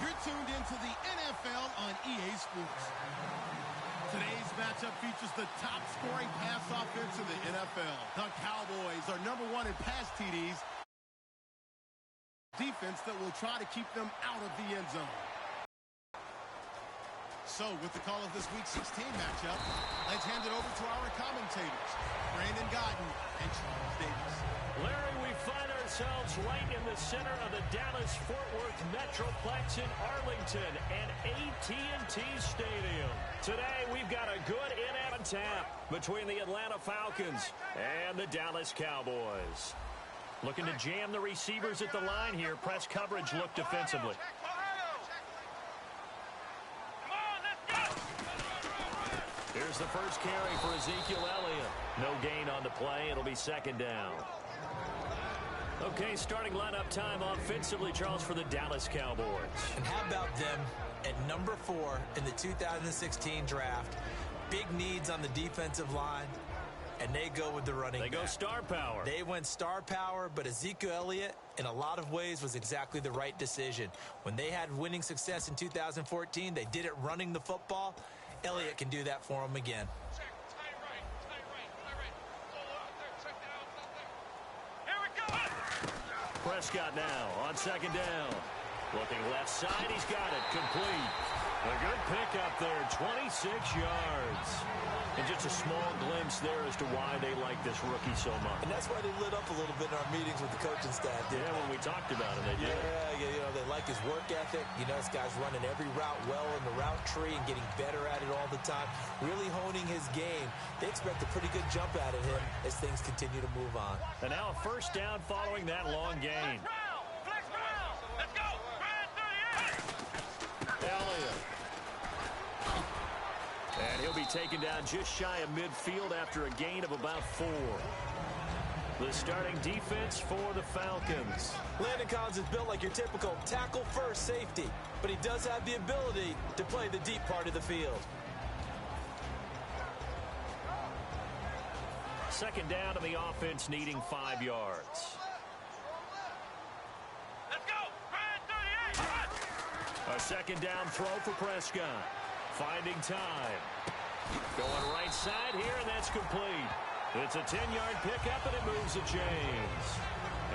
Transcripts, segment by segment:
You're tuned into the NFL on EA Sports. Today's matchup features the top-scoring pass offense in the NFL. The Cowboys are #1 in pass TDs. Defense that will try to keep them out of the end zone. So, with the call of this Week 16 matchup, let's hand it over to our commentators, Brandon Godden and Charles Davis. Larry, we find ourselves right in the center of the Dallas-Fort Worth Metroplex in Arlington and AT&T Stadium. Today, we've got a good in-and tap between the Atlanta Falcons and the Dallas Cowboys. Looking to jam the receivers at the line here. Press coverage look defensively. Here's the first carry for Ezekiel Elliott. No gain on the play. It'll be second down. Okay, starting lineup time offensively, Charles, for the Dallas Cowboys. And how about them at #4 in the 2016 draft? Big needs on the defensive line, and they go with the running back. They go star power. They went star power, but Ezekiel Elliott, in a lot of ways, was exactly the right decision. When they had winning success in 2014, they did it running the football. Elliott can do that for them again. Prescott now on second down. Looking left side, he's got it. Complete. A good pickup there, 26 yards. And just a small glimpse there as to why they like this rookie so much. And that's why they lit up a little bit in our meetings with the coaching staff. Yeah, when we talked about it, they did. Yeah, you know, they like his work ethic. You know, this guy's running every route well in the route tree and getting better at it all the time. Really honing his game. They expect a pretty good jump out of him as things continue to move on. And now a first down following that long gain. Let's go! Elliott. And he'll be taken down just shy of midfield after a gain of about 4. The starting defense for the Falcons. Landon Collins is built like your typical tackle-first safety, but he does have the ability to play the deep part of the field. Second down to the offense, needing 5 yards. Let's go! Brand 38! A second down throw for Prescott. Finding time. Going right side here, and that's complete. It's a 10-yard pickup, and it moves the chains.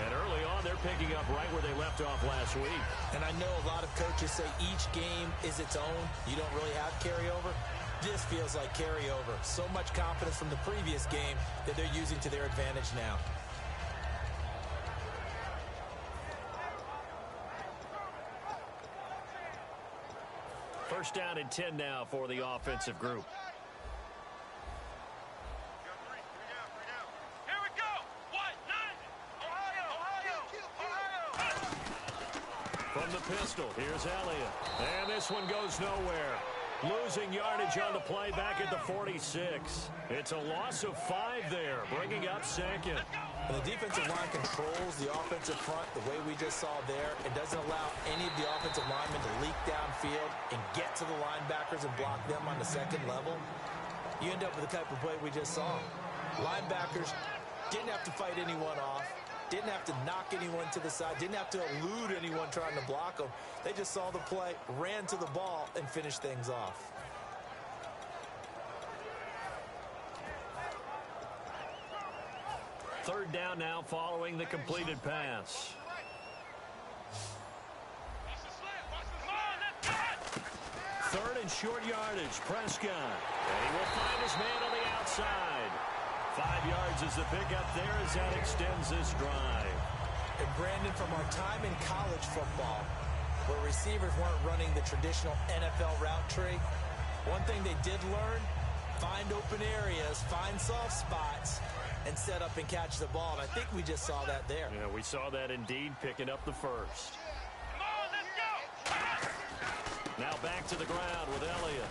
And early on, they're picking up right where they left off last week. And I know a lot of coaches say each game is its own. You don't really have carryover. This feels like carryover. So much confidence from the previous game that they're using to their advantage now. First down and 10 now for the offensive group. Here we go! What? 9! Ohio! From the pistol, here's Elliott. And this one goes nowhere. Losing yardage on the play back at the 46. It's a loss of 5 there, bringing up second. And the defensive line controls the offensive front the way we just saw there. It doesn't allow any of the offensive linemen to leak downfield and get to the linebackers and block them on the second level. you end up with the type of play we just saw. Linebackers didn't have to fight anyone off, didn't have to knock anyone to the side, didn't have to elude anyone trying to block them. They just saw the play, ran to the ball, and finished things off. Third down now following the completed pass. Third and short yardage, Prescott. And he will find his man on the outside. 5 yards is the pickup there as that extends this drive. And Brandon, from our time in college football, where receivers weren't running the traditional NFL route tree, one thing they did learn, find open areas, find soft spots, and set up and catch the ball. And I think we just saw that there. Yeah, we saw that indeed, picking up the first. Now back to the ground with Elliott.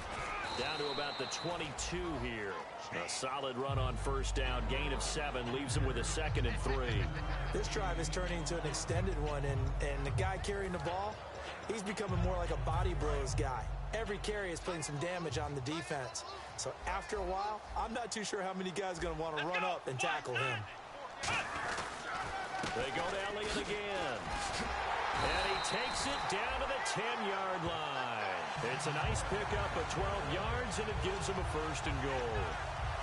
Down to about the 22 here. A solid run on first down. Gain of 7 leaves him with a 2nd and 3. This drive is turning into an extended one, and the guy carrying the ball, he's becoming more like a body blows guy. Every carry is putting some damage on the defense. So after a while, I'm not too sure how many guys are going to want to run up and tackle him. They go to Elliott again. And he takes it down to the 10-yard line. It's a nice pickup of 12 yards, and it gives him a 1st and goal.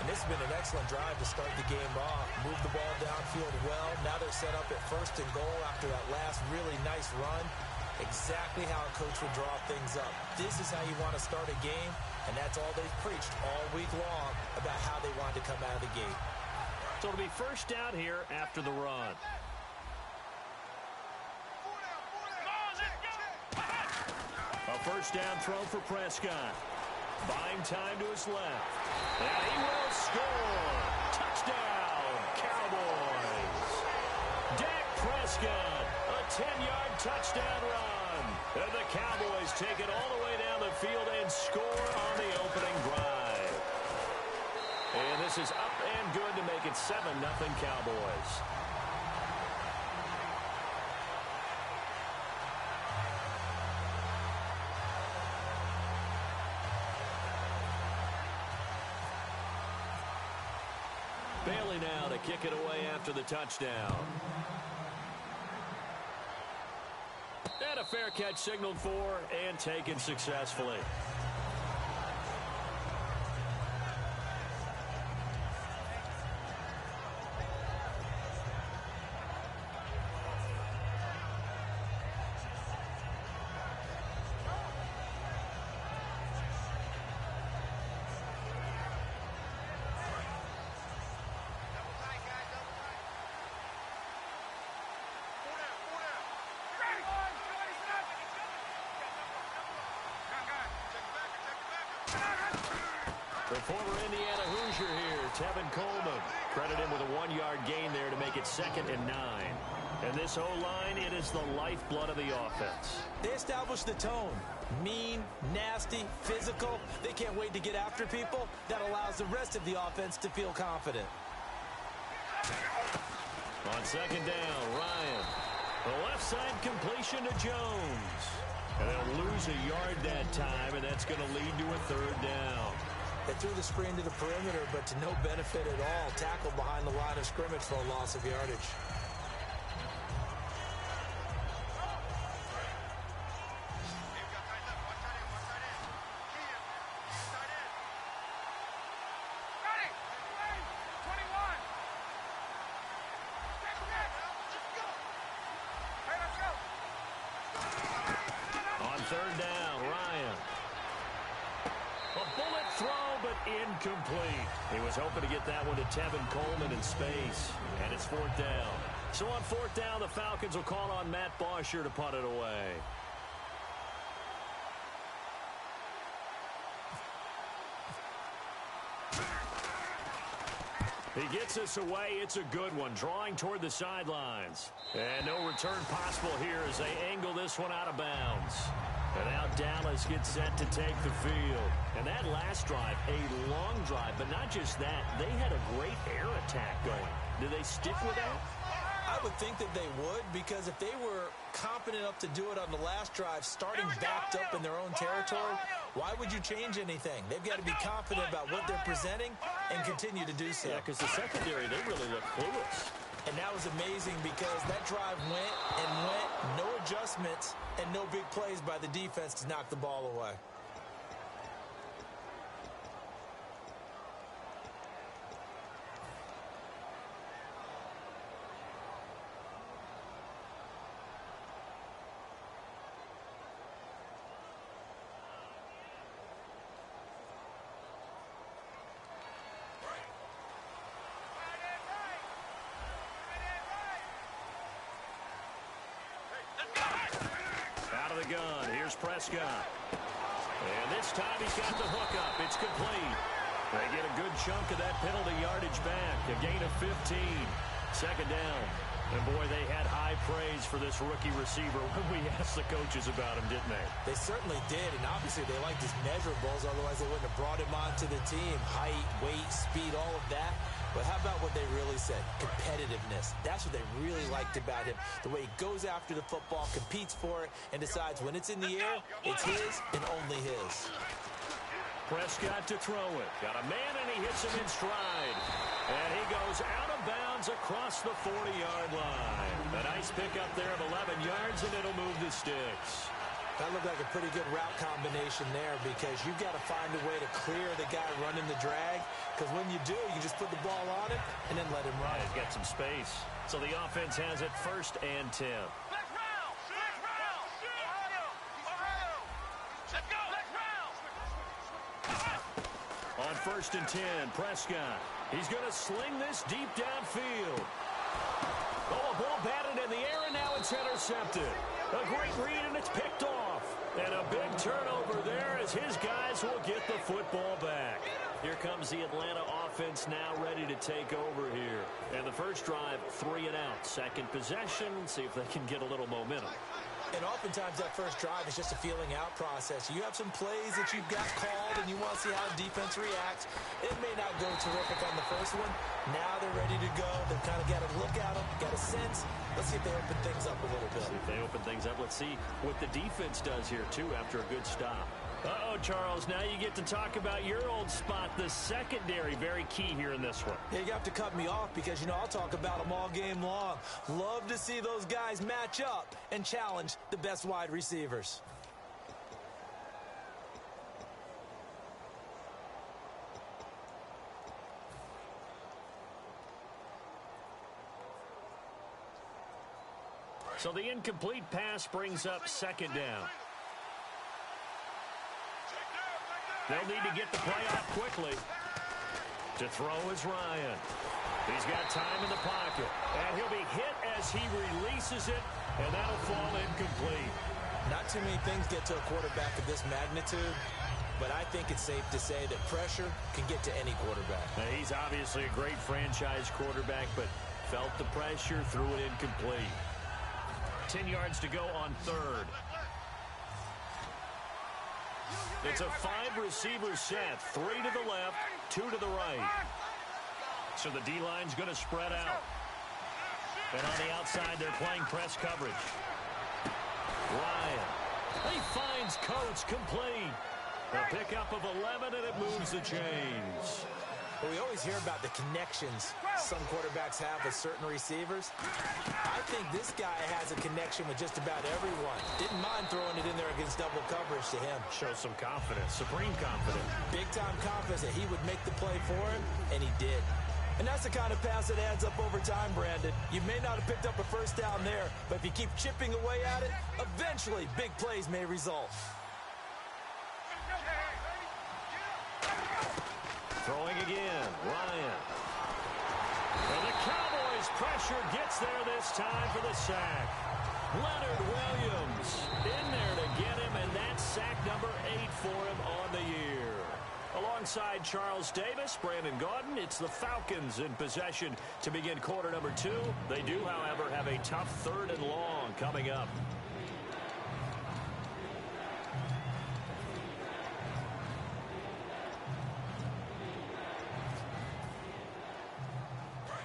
And this has been an excellent drive to start the game off. Move the ball downfield well. Now they're set up at 1st and goal after that last really nice run. Exactly how a coach would draw things up. This is how you want to start a game, and that's all they've preached all week long about how they wanted to come out of the gate. So it'll be first down here after the run. A first down throw for Prescott. Buying time to his left. And he will score. Touchdown, Cowboys. Dak Prescott, a 10-yard touchdown run. And the Cowboys take it all the way down the field and score on the opening drive. And this is up and good to make it 7-0 Cowboys. Bailey now to kick it away after the touchdown. And a fair catch signaled for and taken successfully. The former Indiana Hoosier here, Tevin Coleman. Credit him with a 1-yard gain there to make it 2nd and 9. And this O-line, it is the lifeblood of the offense. They established the tone. Mean, nasty, physical. They can't wait to get after people. That allows the rest of the offense to feel confident. On 2nd down, Ryan. The left side completion to Jones. And they'll lose a yard that time, and that's going to lead to a 3rd down. They threw the screen to the perimeter, but to no benefit at all. Tackled behind the line of scrimmage for a loss of yardage. On 3rd down, Ryan. A bullet throw, but incomplete. He was hoping to get that one to Tevin Coleman in space. And it's 4th down. So on 4th down, the Falcons will call on Matt Bosher to punt it away. He gets us away. It's a good one. Drawing toward the sidelines. And no return possible here as they angle this one out of bounds. And now Dallas gets set to take the field. And that last drive, a long drive, but not just that. They had a great air attack going. Do they stick with that? I would think that they would, because if they were confident enough to do it on the last drive, starting backed up in their own territory. Why would you change anything? They've got to be confident about what they're presenting and continue to do so. Yeah, because the secondary, they really look clueless. And that was amazing because that drive went and went, no adjustments, and no big plays by the defense to knock the ball away. Out of the gun, here's Prescott. And this time he's got the hookup. It's complete. They get a good chunk of that penalty yardage back. A gain of 15. Second down. And, boy, they had high praise for this rookie receiver when we asked the coaches about him, didn't they? They certainly did, and obviously they liked his measurables. Otherwise, they wouldn't have brought him onto the team. Height, weight, speed, all of that. But how about what they really said? Competitiveness. That's what they really liked about him. The way he goes after the football, competes for it, and decides when it's in the air, it's his and only his. Prescott to throw it. Got a man, and he hits him in stride. And he goes out of bounds across the 40-yard line. A nice pickup there of 11 yards, and it'll move the sticks. That looked like a pretty good route combination there because you've got to find a way to clear the guy running the drag, because when you do, you just put the ball on him and then let him run. He's got some space. So the offense has it 1st and 10. Let's round! Let's round! Ohio! Ohio! Let's go! Let's round! On 1st and 10, Prescott. He's going to sling this deep downfield. Oh, a ball batted in the air, and now it's intercepted. A great read, and it's picked off. And a big turnover there as his guys will get the football back. Here comes the Atlanta offense now ready to take over here. And the first drive, 3 and out. Second possession, see if they can get a little momentum. And oftentimes that first drive is just a feeling out process. You have some plays that you've got called and you want to see how the defense reacts. It may not go terrific on the first one. Now they're ready to go. They've kind of got a look at them, got a sense. Let's see if they open things up a little bit. See if they open things up. Let's see what the defense does here, too, after a good stop. Uh-oh, Charles, now you get to talk about your old spot, the secondary. Very key here in this one. Yeah, you have to cut me off because, you know, I'll talk about them all game long. Love to see those guys match up and challenge the best wide receivers. So the incomplete pass brings up 2nd down. They'll need to get the play off quickly. To throw is Ryan. He's got time in the pocket. And he'll be hit as he releases it, and that'll fall incomplete. Not too many things get to a quarterback of this magnitude, but I think it's safe to say that pressure can get to any quarterback. Now, he's obviously a great franchise quarterback, but felt the pressure, threw it incomplete. 10 yards to go on 3rd. It's a 5-receiver set. 3 to the left, 2 to the right. So the D-line's going to spread out. And on the outside, they're playing press coverage. Ryan. He finds Coates complete. A pickup of 11, and it moves the chains. Well, we always hear about the connections some quarterbacks have with certain receivers. I think this guy has a connection with just about everyone. Didn't mind throwing it in there against double coverage to him. Shows some confidence, supreme confidence. Big-time confidence that he would make the play for him, and he did. And that's the kind of pass that adds up over time, Brandon. You may not have picked up a first down there, but if you keep chipping away at it, eventually big plays may result. Throwing again, Ryan. And the Cowboys' pressure gets there this time for the sack. Leonard Williams in there to get him, and that's sack number 8 for him on the year. Alongside Charles Davis, Brandon Gaudin, it's the Falcons in possession to begin quarter number 2. They do, however, have a tough 3rd and long coming up.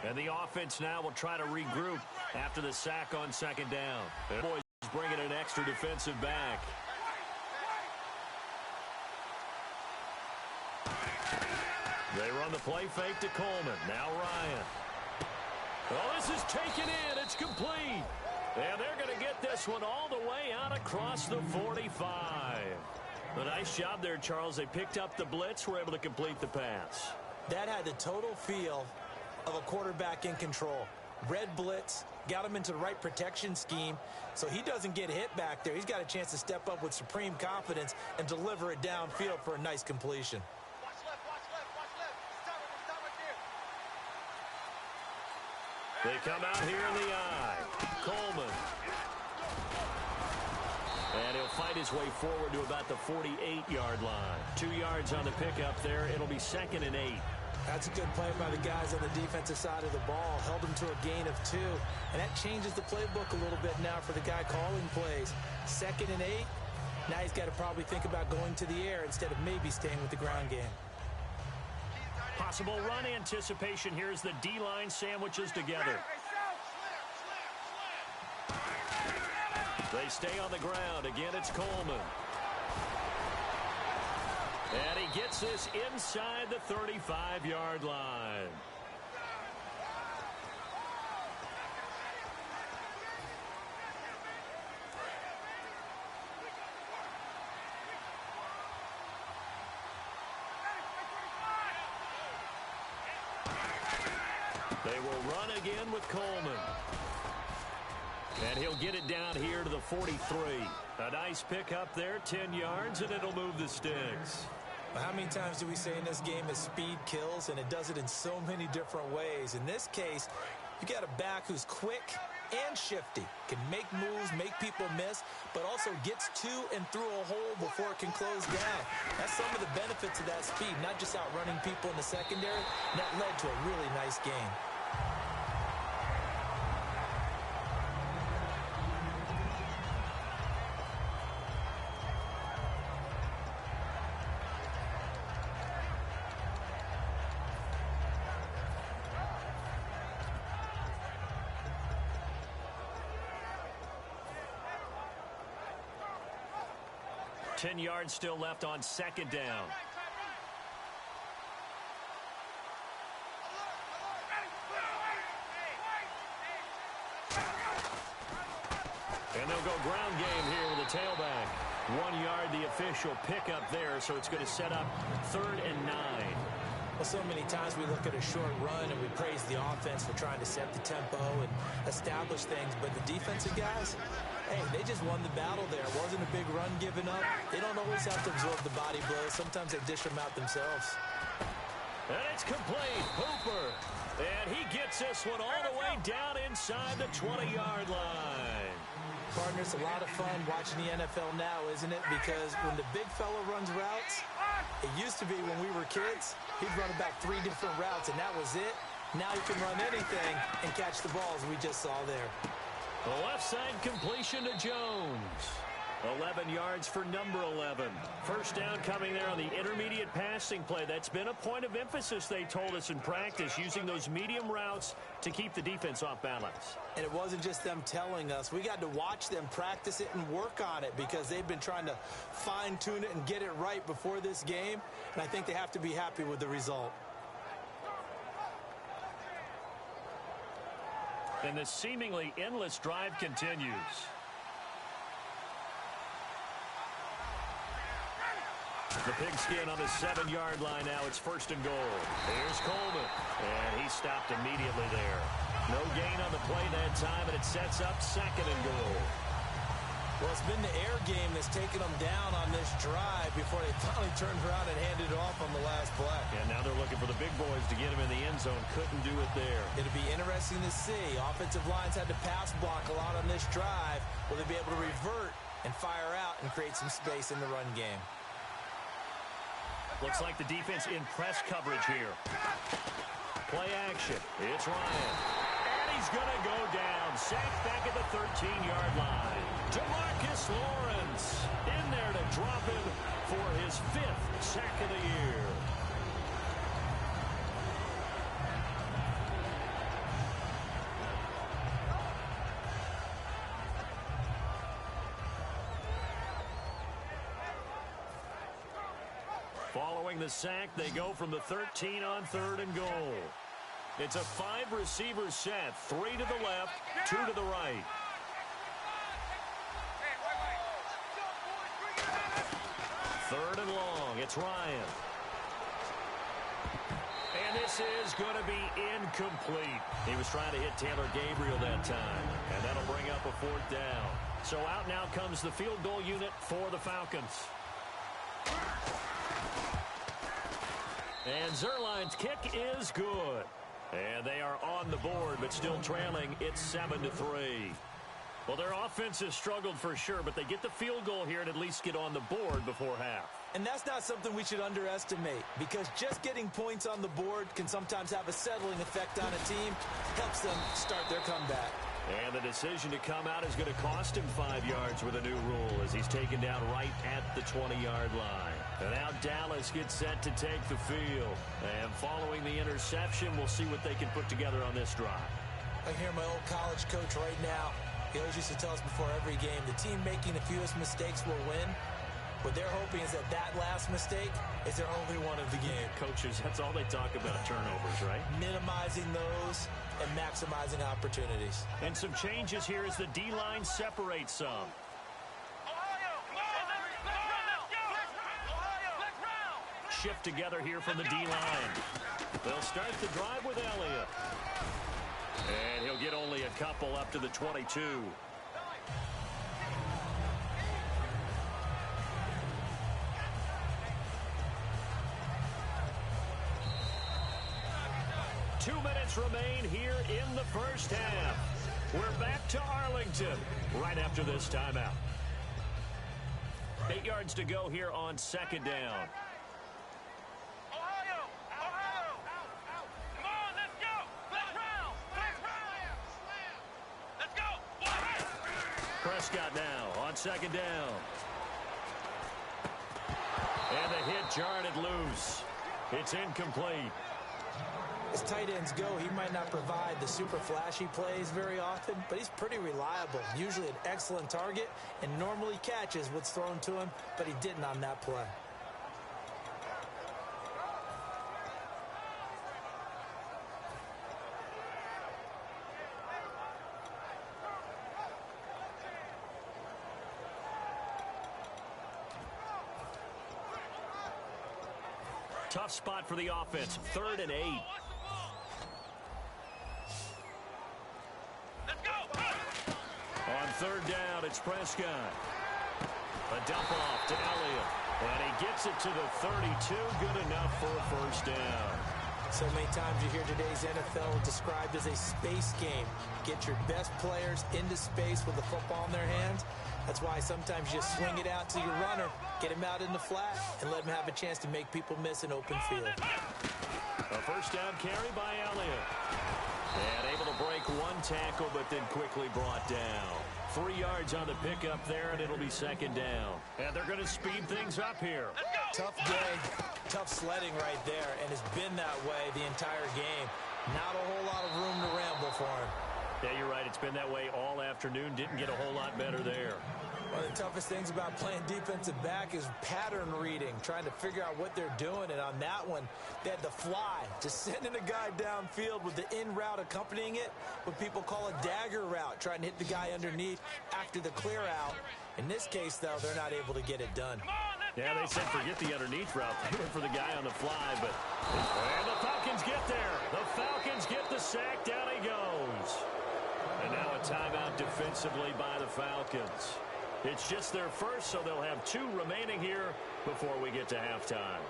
And the offense now will try to regroup after the sack on 2nd down. The boys Bringing an extra defensive back. They run the play fake to Coleman. Now Ryan. Oh, this is taken in. It's complete. And they're going to get this one all the way out across the 45. A nice job there, Charles. They picked up the blitz, were able to complete the pass. That had the total feel of a quarterback in control. Red blitz, got him into the right protection scheme, so he doesn't get hit back there. He's got a chance to step up with supreme confidence and deliver it downfield for a nice completion. Watch left, watch left, watch left. Stop right there. They come out here in the eye. Coleman. And he'll fight his way forward to about the 48-yard line. 2 yards on the pickup there. It'll be 2nd and 8. That's a good play by the guys on the defensive side of the ball. Held him to a gain of 2. And that changes the playbook a little bit now for the guy calling plays. 2nd and 8. Now he's got to probably think about going to the air instead of maybe staying with the ground game. Possible run anticipation here as the D-line sandwiches together. They stay on the ground. Again, it's Coleman. And he gets this inside the 35-yard line. They will run again with Coleman. And he'll get it down here to the 43. A nice pickup there, 10 yards, and it'll move the sticks. Well, how many times do we say in this game is speed kills, and it does it in so many different ways. In this case, you got a back who's quick and shifty, can make moves, make people miss, but also gets to and through a hole before it can close down. That's some of the benefits of that speed, not just outrunning people in the secondary. And that led to a really nice game. Ten yards still left on 2nd down. And they'll go ground game here with a tailback. 1 yard, the official pickup there, so it's going to set up 3rd and 9. Well, so many times we look at a short run and we praise the offense for trying to set the tempo and establish things, but the defensive guys, hey, they just won the battle there. It wasn't a big run given up. They don't always have to absorb the body blows. Sometimes they dish them out themselves. And it's complete. Hooper. And he gets this one all the way down inside the 20-yard line. Partner, it's a lot of fun watching the NFL now, isn't it? Because when the big fella runs routes, it used to be when we were kids, he'd run about 3 different routes, and that was it. Now he can run anything and catch the balls we just saw there. The left side completion to Jones. 11 yards for number 11. First down coming there on the intermediate passing play. That's been a point of emphasis, they told us in practice, using those medium routes to keep the defense off balance. And it wasn't just them telling us. We got to watch them practice it and work on it because they've been trying to fine-tune it and get it right before this game. And I think they have to be happy with the result. And the seemingly endless drive continues. The pigskin on the 7-yard line now. It's 1st and goal. Here's Coleman. And he stopped immediately there. No gain on the play that time, and it sets up 2nd and goal. Well, it's been the air game that's taken them down on this drive before they finally turned around and handed it off on the last play. And now they're looking for the big boys to get him in the end zone. Couldn't do it there. It'll be interesting to see. Offensive lines had to pass block a lot on this drive. Will they be able to revert and fire out and create some space in the run game? Looks like the defense in press coverage here. Play action. It's Ryan. And he's going to go down. Sacked back at the 13-yard line. DeMarcus Lawrence in there to drop him for his 5th sack of the year. Following the sack, they go from the 13 on 3rd and goal. It's a 5-receiver set, 3 to the left, 2 to the right. Third and long, it's Ryan. And this is going to be incomplete. He was trying to hit Taylor Gabriel that time, and that'll bring up a 4th down. So out now comes the field goal unit for the Falcons. And Zerline's kick is good. And they are on the board, but still trailing. It's 7-3. Well, their offense has struggled for sure, but they get the field goal here and at least get on the board before half. And that's not something we should underestimate, because just getting points on the board can sometimes have a settling effect on a team. Helps them start their comeback. And the decision to come out is going to cost him 5 yards with a new rule as he's taken down right at the 20-yard line. And now Dallas gets set to take the field. And following the interception, we'll see what they can put together on this drive. I hear my old college coach right now. He always used to tell us before every game, the team making the fewest mistakes will win. What they're hoping is that last mistake is their only one of the game. Coaches, that's all they talk about, turnovers, right? Minimizing those and maximizing opportunities. And some changes here as the D-line separates some. Shift together here from the D-line. They'll start the drive with Elliott. And he'll get only a couple up to the 22. Two minutes remain here in the first half. We're back to Arlington right after this timeout. 8 yards to go here on 2nd down. Prescott now on 2nd down. And the hit jarred it loose. It's incomplete. As tight ends go, he might not provide the super flashy plays very often, but he's pretty reliable. Usually an excellent target and normally catches what's thrown to him, but he didn't on that play. Tough spot for the offense. 3rd and 8. On 3rd down, it's Prescott. A dump off to Elliott. And he gets it to the 32. Good enough for a 1st down. So many times you hear today's NFL described as a space game. Get your best players into space with the football in their hands. That's why sometimes you just swing it out to your runner, get him out in the flat, and let him have a chance to make people miss an open field. A 1st down carry by Elliott. And able to break one tackle, but then quickly brought down. 3 yards on the pickup there, and it'll be 2nd down. And they're going to speed things up here. Tough day, tough sledding right there, and it's been that way the entire game. Not a whole lot of room to ramble for him. Yeah, you're right. It's been that way all afternoon. Didn't get a whole lot better there. One of the toughest things about playing defensive back is pattern reading, trying to figure out what they're doing. And on that one, they had the fly, just sending a guy downfield with the in route accompanying it, what people call a dagger route, trying to hit the guy underneath after the clear out. In this case, though, they're not able to get it done. Yeah, they said forget the underneath route. They went for the guy on the fly, but... And the Falcons get there. The Falcons get the sack. Down he goes. And now a timeout defensively by the Falcons. It's just their first, so they'll have 2 remaining here before we get to halftime.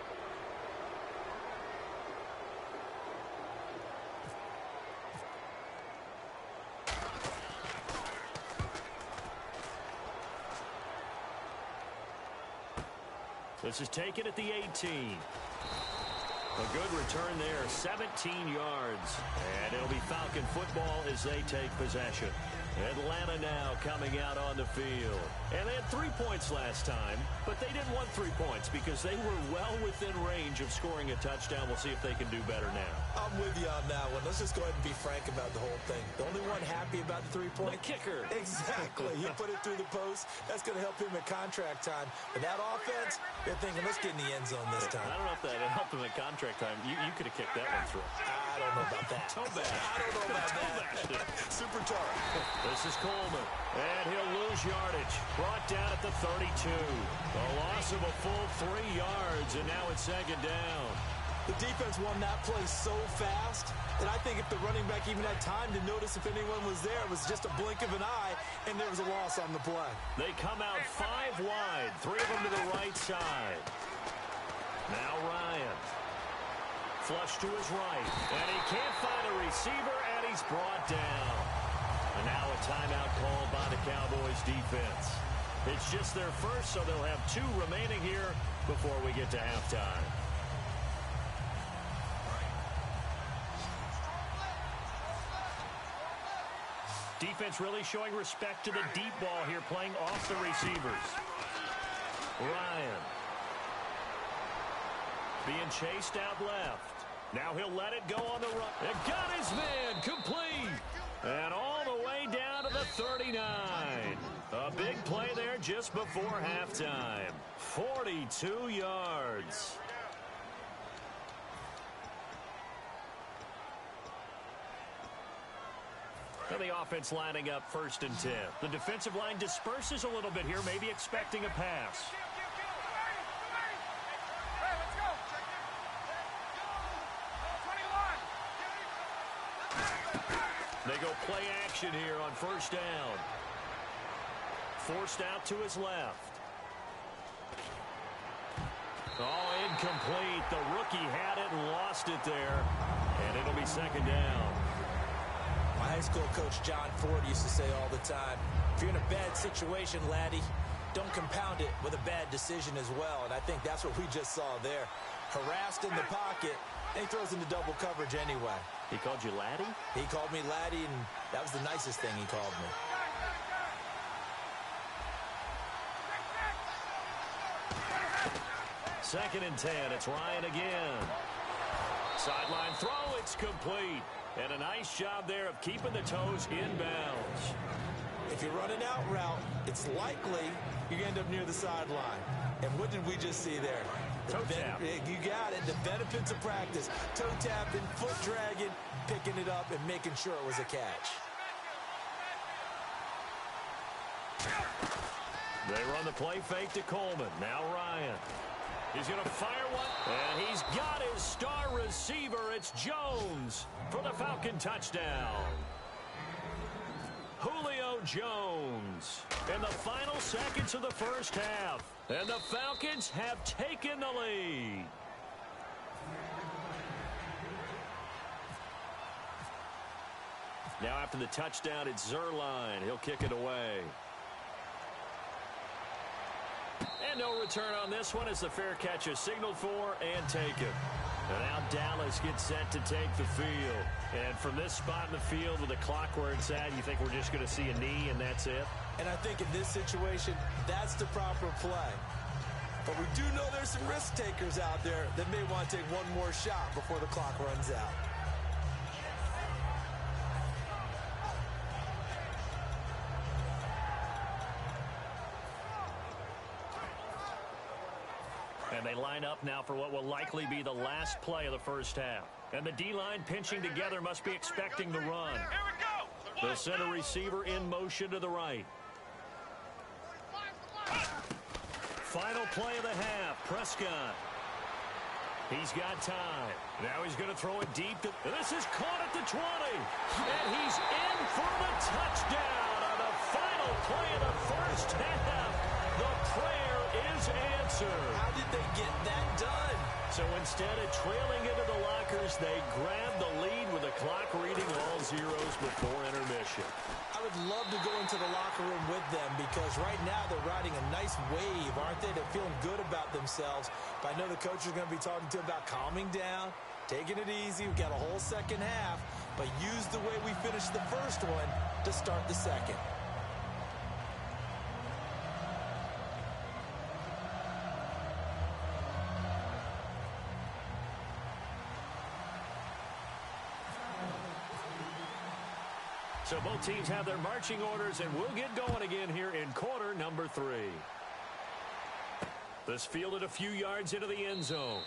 This is taken at the 18. A good return there, 17 yards. And it'll be Falcon football as they take possession. Atlanta now coming out on the field. And they had 3 points last time, but they didn't want 3 points because they were well within range of scoring a touchdown. We'll see if they can do better now. I'm with you on that one. Let's just go ahead and be frank about the whole thing. The only one happy about the 3-point? The kicker. Exactly. He put it through the post. That's going to help him at contract time. But that offense, they're thinking, let's get in the end zone this time. I don't know if that helped him at contract time. You could have kicked that one through. I don't know about that. Toe bash. I don't know about that. Super tough. This is Coleman, and he'll lose yardage. Brought down at the 32. A loss of a full 3 yards, and now it's second down. The defense won that play so fast that I think if the running back even had time to notice if anyone was there, it was just a blink of an eye, and there was a loss on the play. They come out 5 wide, 3 of them to the right side. Now Ryan. Flush to his right, and he can't find a receiver, and he's brought down. And now a timeout called by the Cowboys defense. It's just their first, so they'll have 2 remaining here before we get to halftime. Defense really showing respect to the deep ball here, playing off the receivers. Ryan. Being chased out left. Now he'll let it go on the run. And got his man complete. And all the way down to the 39. A big play there just before halftime. 42 yards. And the offense lining up 1st and 10. The defensive line disperses a little bit here, maybe expecting a pass. They go play action here on 1st down. Forced out to his left. Oh, incomplete. The rookie had it and lost it there. And it'll be 2nd down. My high school coach, John Ford, used to say all the time, if you're in a bad situation, laddie, don't compound it with a bad decision as well. And I think that's what we just saw there. Harassed in the pocket, and he throws into double coverage anyway. He called you laddie? He called me laddie, and that was the nicest thing he called me. Second and 10. It's Ryan again. Sideline throw. It's complete. And a nice job there of keeping the toes inbounds. If you run an out route, it's likely you end up near the sideline. And what did we just see there? Toe tap. You got it. The benefits of practice. Toe tapping, foot dragging, picking it up, and making sure it was a catch. They run the play fake to Coleman. Now Ryan. He's going to fire one, and he's got his star receiver. It's Jones for the Falcon touchdown. Julio Jones in the final seconds of the first half. And the Falcons have taken the lead. Now after the touchdown, it's Zerline. He'll kick it away. And no return on this one as the fair catch is signaled for and taken. And now Dallas gets set to take the field. And from this spot in the field with the clock where it's at, you think we're just going to see a knee and that's it? And I think in this situation, that's the proper play. But we do know there's some risk takers out there that may want to take one more shot before the clock runs out. And they line up now for what will likely be the last play of the first half. And the D-line pinching together must be expecting the run. Here we go. The center receiver in motion to the right. Final play of the half. Prescott. He's got time. Now he's going to throw it deep. This is caught at the 20. And he's in for the touchdown on the final play of the first half. The prayer is answered. How did they get that done? So instead of trailing into the lockers, they grab the lead with the clock reading all zeros before intermission. I would love to go into the locker room with them because right now they're riding a nice wave, aren't they? They're feeling good about themselves. But I know the coach is going to be talking to them about calming down, taking it easy. We've got a whole second half, but use the way we finished the first one to start the second. So both teams have their marching orders, and we'll get going again here in quarter number 3. This fielded a few yards into the end zone.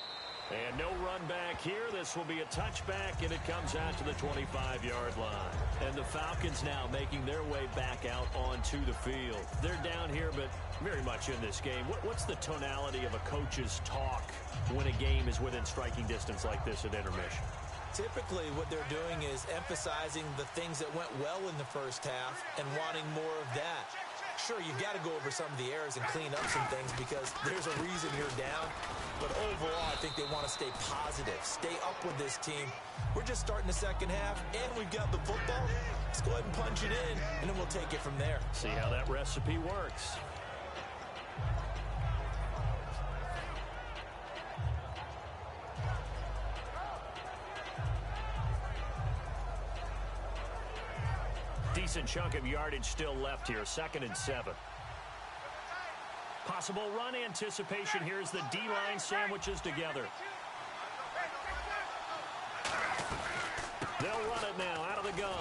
And no run back here. This will be a touchback, and it comes out to the 25-yard line. And the Falcons now making their way back out onto the field. They're down here, but very much in this game. What's the tonality of a coach's talk when a game is within striking distance like this at intermission? Typically, what they're doing is emphasizing the things that went well in the first half and wanting more of that. Sure, you've got to go over some of the errors and clean up some things because there's a reason you're down. But overall, I think they want to stay positive, stay up with this team. We're just starting the second half, and we've got the football. Let's go ahead and punch it in, and then we'll take it from there. See how that recipe works. Decent chunk of yardage still left here. 2nd and 7. Possible run anticipation here as the D-line sandwiches together. They'll run it now out of the gun.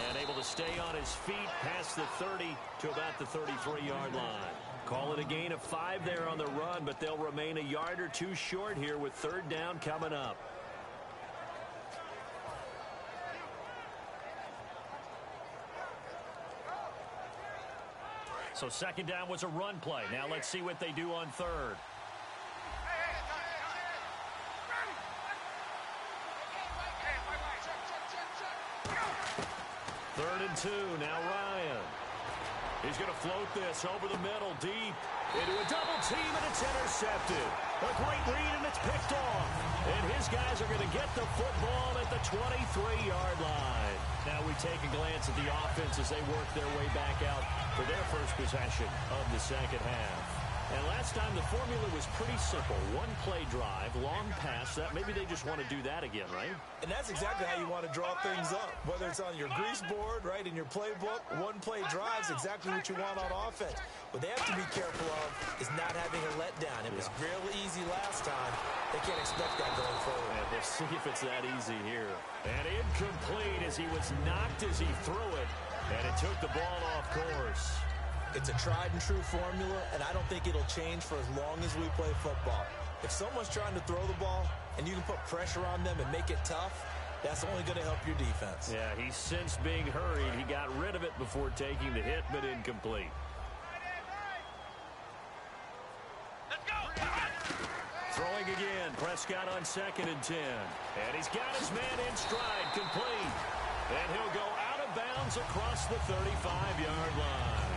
And able to stay on his feet past the 30 to about the 33-yard line. Call it a gain of 5 there on the run, but they'll remain a yard or two short here with 3rd down coming up. So 2nd down was a run play. Now let's see what they do on 3rd. 3rd and 2. Now Ryan. He's going to float this over the middle, deep into a double team, and it's intercepted. A great read, and it's picked off. And his guys are going to get the football at the 23-yard line. Now we take a glance at the offense as they work their way back out for their first possession of the second half. And last time the formula was pretty simple. One-play drive, long pass. That maybe they just want to do that again, right? And that's exactly how you want to draw things up. Whether it's on your grease board, right, in your playbook, one-play drive is exactly what you want on offense. What they have to be careful of is not having a letdown. It was real easy last time. They can't expect that going forward. And we'll see if it's that easy here. And incomplete as he was knocked as he threw it. And it took the ball off course. It's a tried-and-true formula, and I don't think it'll change for as long as we play football. If someone's trying to throw the ball and you can put pressure on them and make it tough, that's only going to help your defense. Yeah, he sensed being hurried. He got rid of it before taking the hit, but incomplete. Let's go. Throwing again. Prescott on 2nd and 10. And he's got his man in stride, complete. And he'll go out of bounds across the 35-yard line.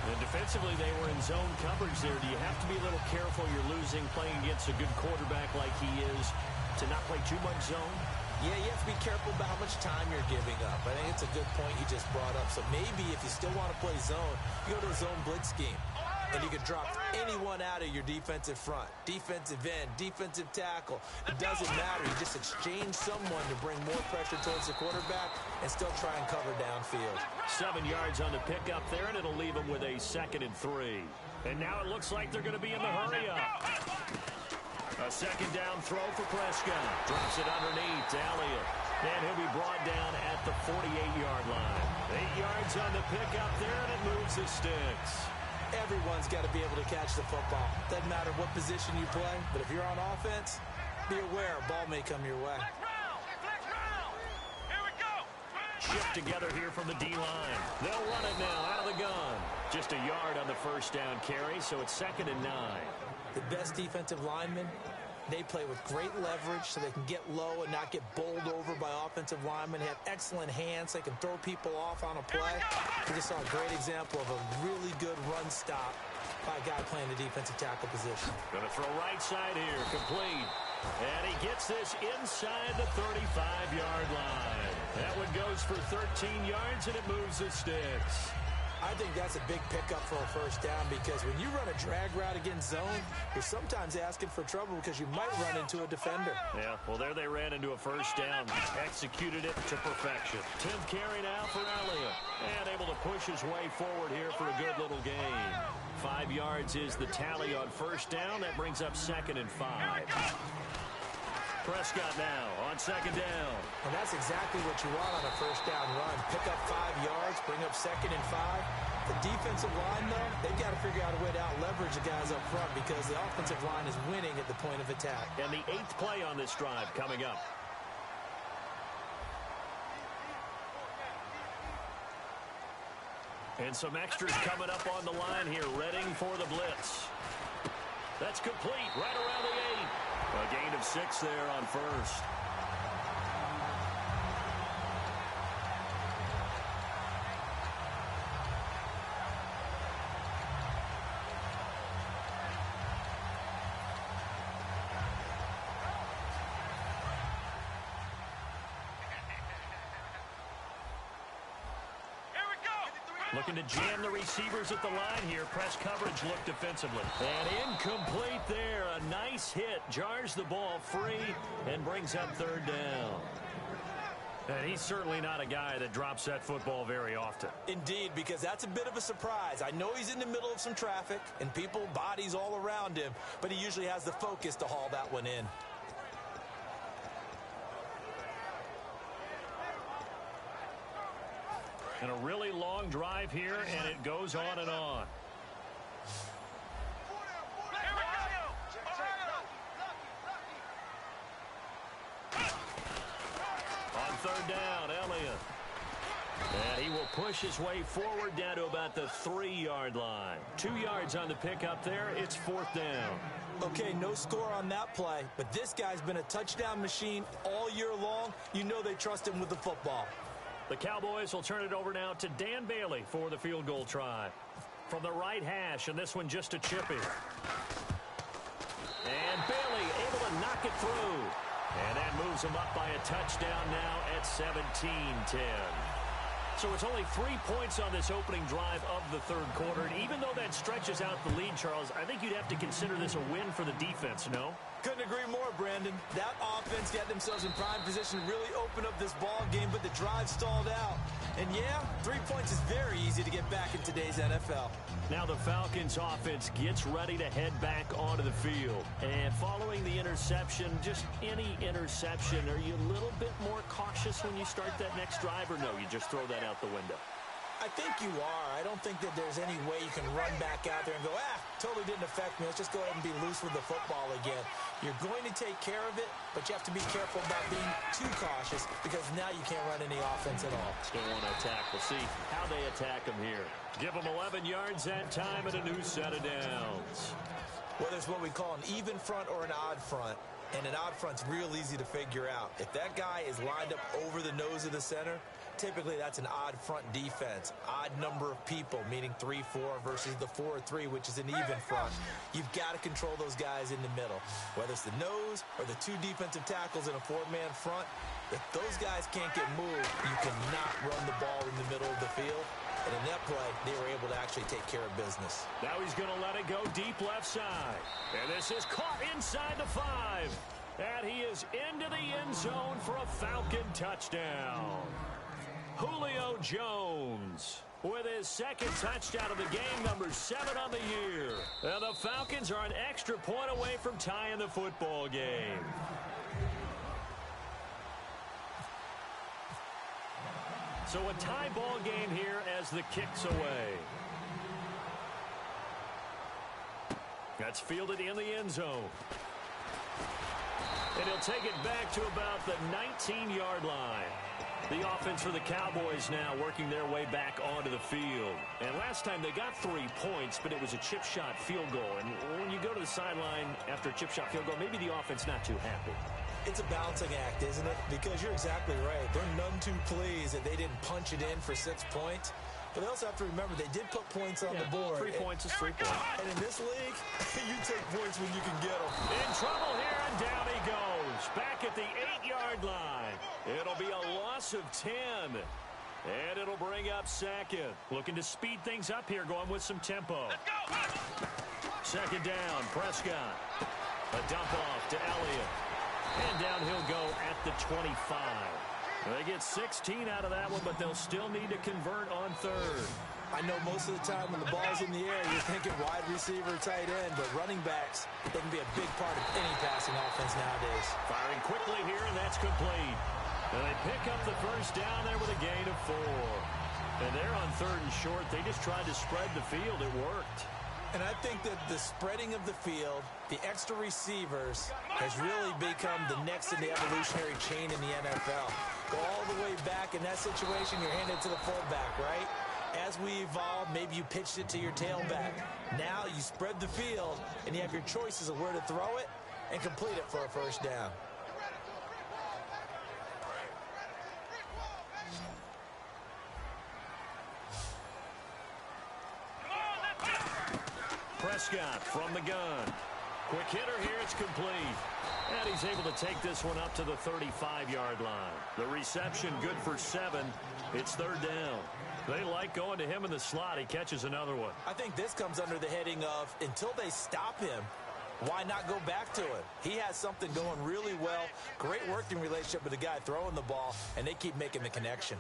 And defensively, they were in zone coverage there. Do you have to be a little careful? You're losing playing against a good quarterback like he is to not play too much zone? Yeah, you have to be careful about how much time you're giving up. I think it's a good point you just brought up. So maybe if you still want to play zone, you go to a zone blitz scheme. And you can drop anyone out of your defensive front. Defensive end, defensive tackle. It doesn't matter. You just exchange someone to bring more pressure towards the quarterback and still try and cover downfield. 7 yards on the pickup there, and it'll leave them with a 2nd and 3. And now it looks like they're going to be in the hurry-up. A 2nd down throw for Prescott. Drops it underneath to Elliott. And he'll be brought down at the 48-yard line. 8 yards on the pickup there, and it moves the sticks. Everyone's got to be able to catch the football. Doesn't matter what position you play, but if you're on offense, be aware a ball may come your way. Flex round. Here we go. Shift together here from the D-line. They'll run it now out of the gun. Just a yard on the first down carry, so it's 2nd and 9. The best defensive linemen, they play with great leverage so they can get low and not get bowled over by offensive linemen. They have excellent hands. They can throw people off on a play. We just saw a great example of a really good run stop by a guy playing the defensive tackle position. Going to throw right side here, complete. And he gets this inside the 35-yard line. That one goes for 13 yards, and it moves the sticks. I think that's a big pickup for a first down because when you run a drag route against zone, you're sometimes asking for trouble because you might run into a defender. Yeah, well, there they ran into a first down. Executed it to perfection. 10th carry now for Elliott. And able to push his way forward here for a good little gain. 5 yards is the tally on first down. That brings up 2nd and 5. Prescott now on 2nd down. And that's exactly what you want on a first down run. Pick up 5 yards, bring up 2nd and 5. The defensive line, though, they've got to figure out a way to out-leverage the guys up front because the offensive line is winning at the point of attack. And the 8th play on this drive coming up. And some extras coming up on the line here, readying for the blitz. That's complete, right around the 8. A gain of 6 there on first. Looking to jam the receivers at the line here. Press coverage look defensively. And incomplete there. A nice hit. Jars the ball free and brings up 3rd down. And he's certainly not a guy that drops that football very often. Indeed, because that's a bit of a surprise. I know he's in the middle of some traffic and people, bodies all around him, but he usually has the focus to haul that one in. And a really long drive here, and it goes on and on. On 3rd down, Elliott. And he will push his way forward down to about the 3-yard line. 2 yards on the pickup there. It's 4th down. Okay, no score on that play, but this guy's been a touchdown machine all year long. You know they trust him with the football. The Cowboys will turn it over now to Dan Bailey for the field goal try. From the right hash, and this one just a chippy. And Bailey able to knock it through. And that moves him up by a touchdown now at 17-10. So it's only 3 points on this opening drive of the 3rd quarter. And even though that stretches out the lead, Charles, I think you'd have to consider this a win for the defense, no? Couldn't agree more, Brandon. That offense got themselves in prime position to really open up this ball game, but the drive stalled out. And yeah, 3 points is very easy to get back in today's NFL. Now the Falcons offense gets ready to head back onto the field. And following the interception, just any interception, are you a little bit more cautious when you start that next drive, or no, you just throw that out the window? I think you are. I don't think that there's any way you can run back out there and go, totally didn't affect me. Let's just go ahead and be loose with the football again. You're going to take care of it, but you have to be careful about being too cautious because now you can't run any offense at all. Still want to attack. We'll see how they attack them here. Give them 11 yards that time and a new set of downs. Well, there's what we call an even front or an odd front. And an odd front's real easy to figure out. If that guy is lined up over the nose of the center, typically that's an odd front defense. Odd number of people, meaning 3-4 versus the 4-3, which is an even front. You've got to control those guys in the middle. Whether it's the nose or the 2 defensive tackles in a 4-man front, if those guys can't get moved, you cannot run the ball in the middle of the field. And in that play, they were able to actually take care of business. Now he's going to let it go deep left side. And this is caught inside the 5. And he is into the end zone for a Falcon touchdown. Julio Jones with his 2nd touchdown of the game, number 7 on the year. And the Falcons are an extra point away from tying the football game. So a tie ball game here as the kick's away. That's fielded in the end zone. And he'll take it back to about the 19-yard line. The offense for the Cowboys now working their way back onto the field. And last time they got 3 points, but it was a chip shot field goal. And when you go to the sideline after a chip shot field goal, maybe the offense not too happy. It's a balancing act, isn't it? Because you're exactly right. They're none too pleased that they didn't punch it in for 6 points. But they also have to remember they did put points on the board. 3 points is 3 points. And in this league, you take points when you can get them. In trouble here, and down he goes. Back at the 8-yard line. It'll be a loss of 10. And it'll bring up second. Looking to speed things up here, going with some tempo. Let's go. Second down, Prescott. A dump off to Elliott. And down he'll go at the 25. They get 16 out of that one, but they'll still need to convert on third. I know most of the time when the ball's in the air, you're thinking wide receiver, tight end, but running backs, they can be a big part of any passing offense nowadays. Firing quickly here, and that's complete. And they pick up the first down there with a gain of 4. And they're on third and short. They just tried to spread the field. It worked. And I think that the spreading of the field, the extra receivers, has really become the next in the evolutionary chain in the NFL. Go all the way back in that situation, you're handed to the fullback, right? As we evolve, maybe you pitched it to your tailback. Now you spread the field, and you have your choices of where to throw it and complete it for a first down. Prescott from the gun. Quick hitter here, it's complete. And he's able to take this one up to the 35-yard line. The reception good for 7. It's third down. They like going to him in the slot. He catches another one. I think this comes under the heading of, until they stop him, why not go back to it? He has something going really well. Great working relationship with the guy throwing the ball, and they keep making the connection.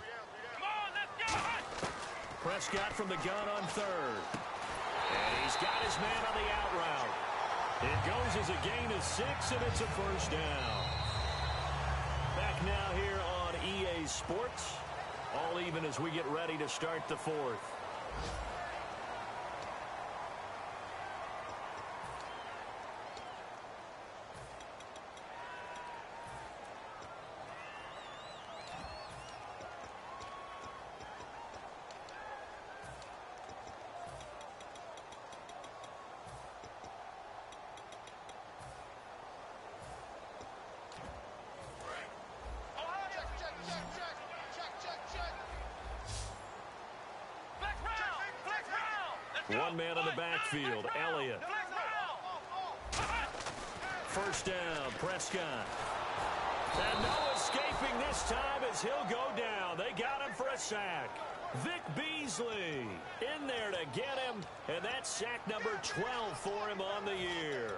Prescott from the gun on third. And he's got his man on the out route. It goes as a gain of 6, and it's a first down. Back now here on EA Sports. All even as we get ready to start the fourth. One man on the backfield, Elliott. First down, Prescott. And no escaping this time as he'll go down. They got him for a sack. Vic Beasley in there to get him, and that's sack number 12 for him on the year.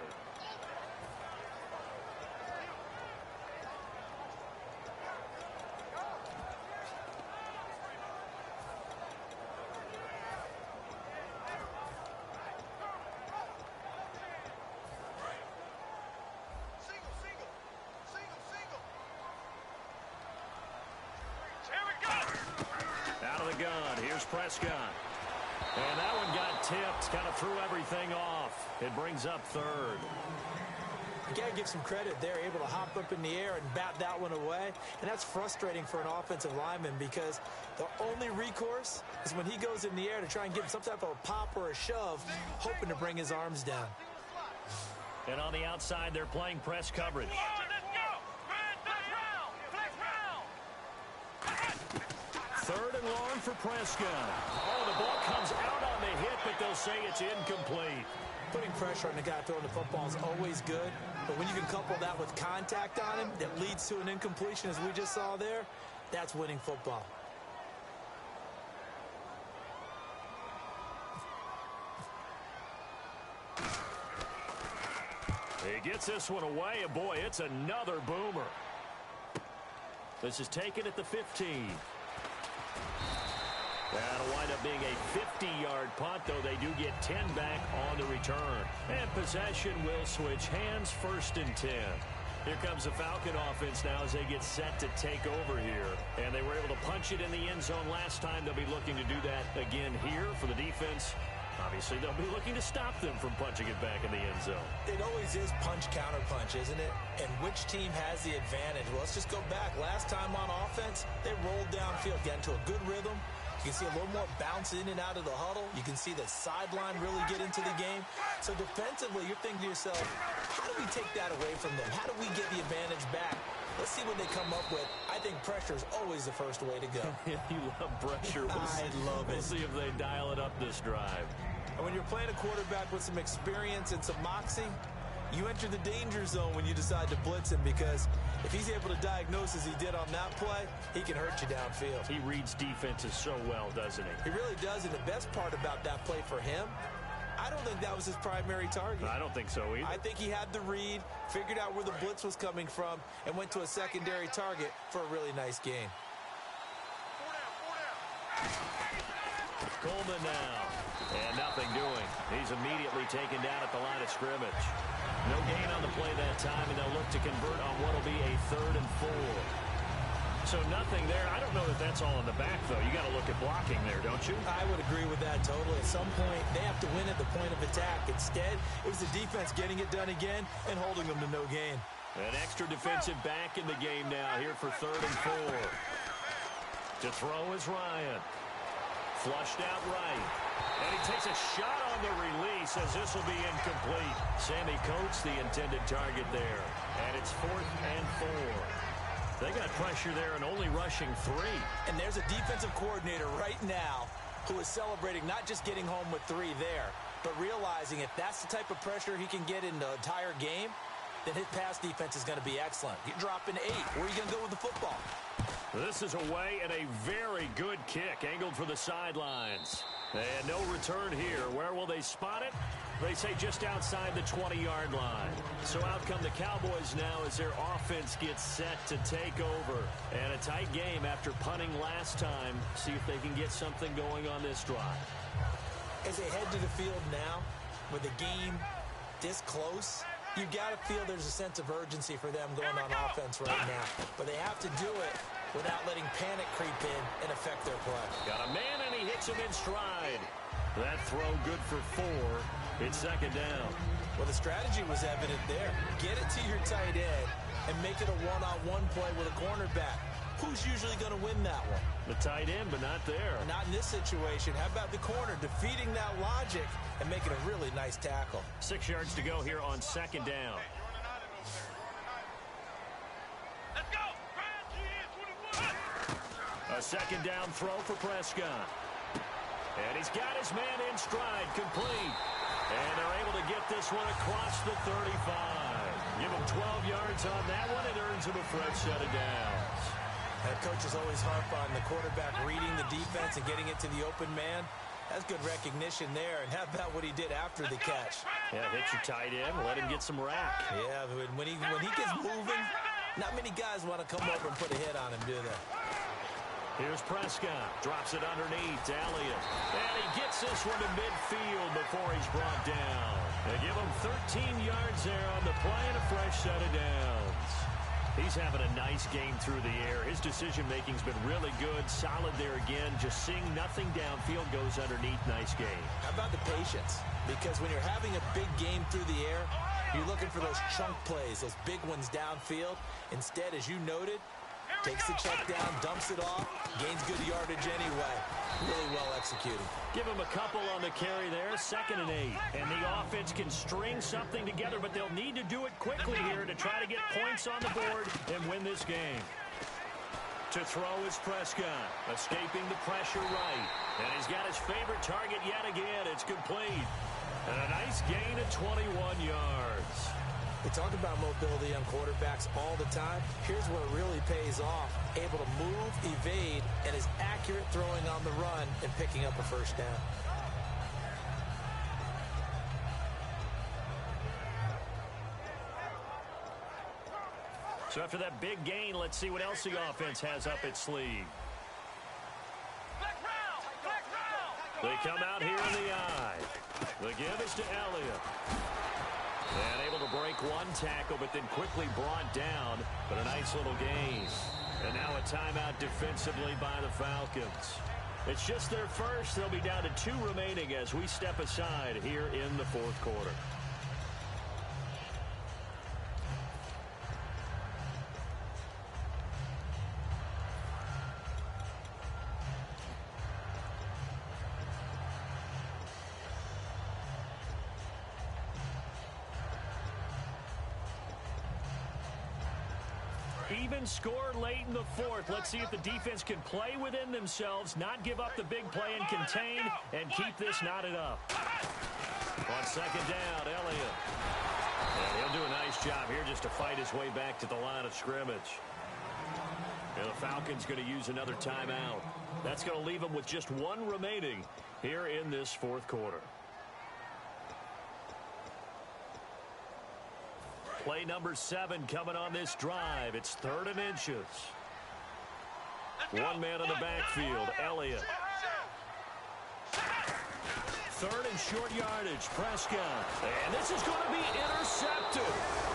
Prescott. And that one got tipped, kind of threw everything off. It brings up third. You got to give some credit. They're able to hop up in the air and bat that one away. And that's frustrating for an offensive lineman because the only recourse is when he goes in the air to try and get some type of a pop or a shove, hoping to bring his arms down. And on the outside, they're playing press coverage. Third and long for Prescott. Oh, the ball comes out on the hit, but they'll say it's incomplete. Putting pressure on the guy throwing the football is always good, but when you can couple that with contact on him that leads to an incompletion, as we just saw there, that's winning football. He gets this one away, and boy, it's another boomer. This is taken at the 15. That'll wind up being a 50-yard punt, though they do get 10 back on the return. And possession will switch hands, 1st and 10. Here comes the Falcon offense now as they get set to take over here. And they were able to punch it in the end zone last time. They'll be looking to do that again here for the defense. Obviously, they'll be looking to stop them from punching it back in the end zone. It always is punch-counter-punch, isn't it? And which team has the advantage? Well, let's just go back. Last time on offense, they rolled downfield, got into a good rhythm. You can see a little more bounce in and out of the huddle. You can see the sideline really get into the game. So defensively, you're thinking to yourself, how do we take that away from them? How do we get the advantage back? Let's see what they come up with. I think pressure is always the first way to go. You love pressure. I love it. We'll see if they dial it up this drive. And when you're playing a quarterback with some experience and some moxie, you enter the danger zone when you decide to blitz him, because if he's able to diagnose as he did on that play, he can hurt you downfield. He reads defenses so well, doesn't he? He really does, and the best part about that play for him, I don't think that was his primary target. I don't think so either. I think he had the read, figured out where the blitz was coming from, and went to a secondary target for a really nice gain. Coleman now. And nothing doing. He's immediately taken down at the line of scrimmage. No gain on the play that time, and they'll look to convert on what will be a 3rd and 4. So nothing there. I don't know that that's all in the back, though. You got to look at blocking there, don't you? I would agree with that totally. At some point, they have to win at the point of attack. Instead, it was the defense getting it done again and holding them to no gain. An extra defensive back in the game now here for 3rd and 4. To throw is Ryan. Flushed out right. And he takes a shot on the release as this will be incomplete. Sammy Coates the intended target there. And it's 4th and 4. They got pressure there and only rushing 3. And there's a defensive coordinator right now who is celebrating not just getting home with 3 there, but realizing if that's the type of pressure he can get in the entire game, then his pass defense is going to be excellent. You're dropping 8. Where are you going to go with the football? This is away and a very good kick angled for the sidelines. And no return here. Where will they spot it? They say just outside the 20-yard line. So out come the Cowboys now as their offense gets set to take over. And a tight game after punting last time. See if they can get something going on this drive. As they head to the field now, with the game this close, you got to feel there's a sense of urgency for them going on offense right now. But they have to do it without letting panic creep in and affect their play. Got a man, and he hits him in stride. That throw good for 4. It's 2nd down. Well, the strategy was evident there. Get it to your tight end and make it a one-on-one play with a cornerback. Who's usually going to win that one? The tight end, but not there. Not in this situation. How about the corner defeating that logic and making a really nice tackle? 6 yards to go here on 2nd down. Let's go! A 2nd down throw for Prescott. And he's got his man in stride, complete. And they're able to get this one across the 35. Give him 12 yards on that one. It earns him a fresh set of downs. That coaches always harp on the quarterback reading the defense and getting it to the open man. That's good recognition there. And how about what he did after the catch? Yeah, hit your tight end, let him get some rack. Yeah, when he gets moving, not many guys want to come over and put a hit on him, do they? Here's Prescott. Drops it underneath to Elliott. And he gets this one to midfield before he's brought down. They give him 13 yards there on the play and a fresh set of downs. He's having a nice game through the air. His decision-making's been really good. Solid there again. Just seeing nothing downfield, goes underneath. Nice game. How about the patience? Because when you're having a big game through the air, you're looking for those chunk plays, those big ones downfield. Instead, as you noted, takes the check down, dumps it off, gains good yardage anyway. Really well executed. Give him a couple on the carry there, 2nd and 8. And the offense can string something together, but they'll need to do it quickly here to try to get points on the board and win this game. To throw is Prescott, escaping the pressure right. And he's got his favorite target yet again. It's complete. And a nice gain of 21 yards. We talk about mobility on quarterbacks all the time. Here's where it really pays off. Able to move, evade, and is accurate throwing on the run and picking up a first down. So after that big gain, let's see what else the offense has up its sleeve. They come out here in the eye. The give is to Elliott. And able to break one tackle, but then quickly brought down. But a nice little gain. And now a timeout defensively by the Falcons. It's just their first. They'll be down to 2 remaining as we step aside here in the 4th quarter. Even score late in the 4th. Let's see if the defense can play within themselves, not give up the big play and contain, and keep this knotted up. On 2nd down, Elliott. And he'll do a nice job here just to fight his way back to the line of scrimmage. And the Falcons going to use another timeout. That's going to leave them with just one remaining here in this fourth quarter. Play number 7 coming on this drive. It's 3rd and inches. One man in the backfield, Elliott. 3rd and short yardage, Prescott. And this is going to be intercepted.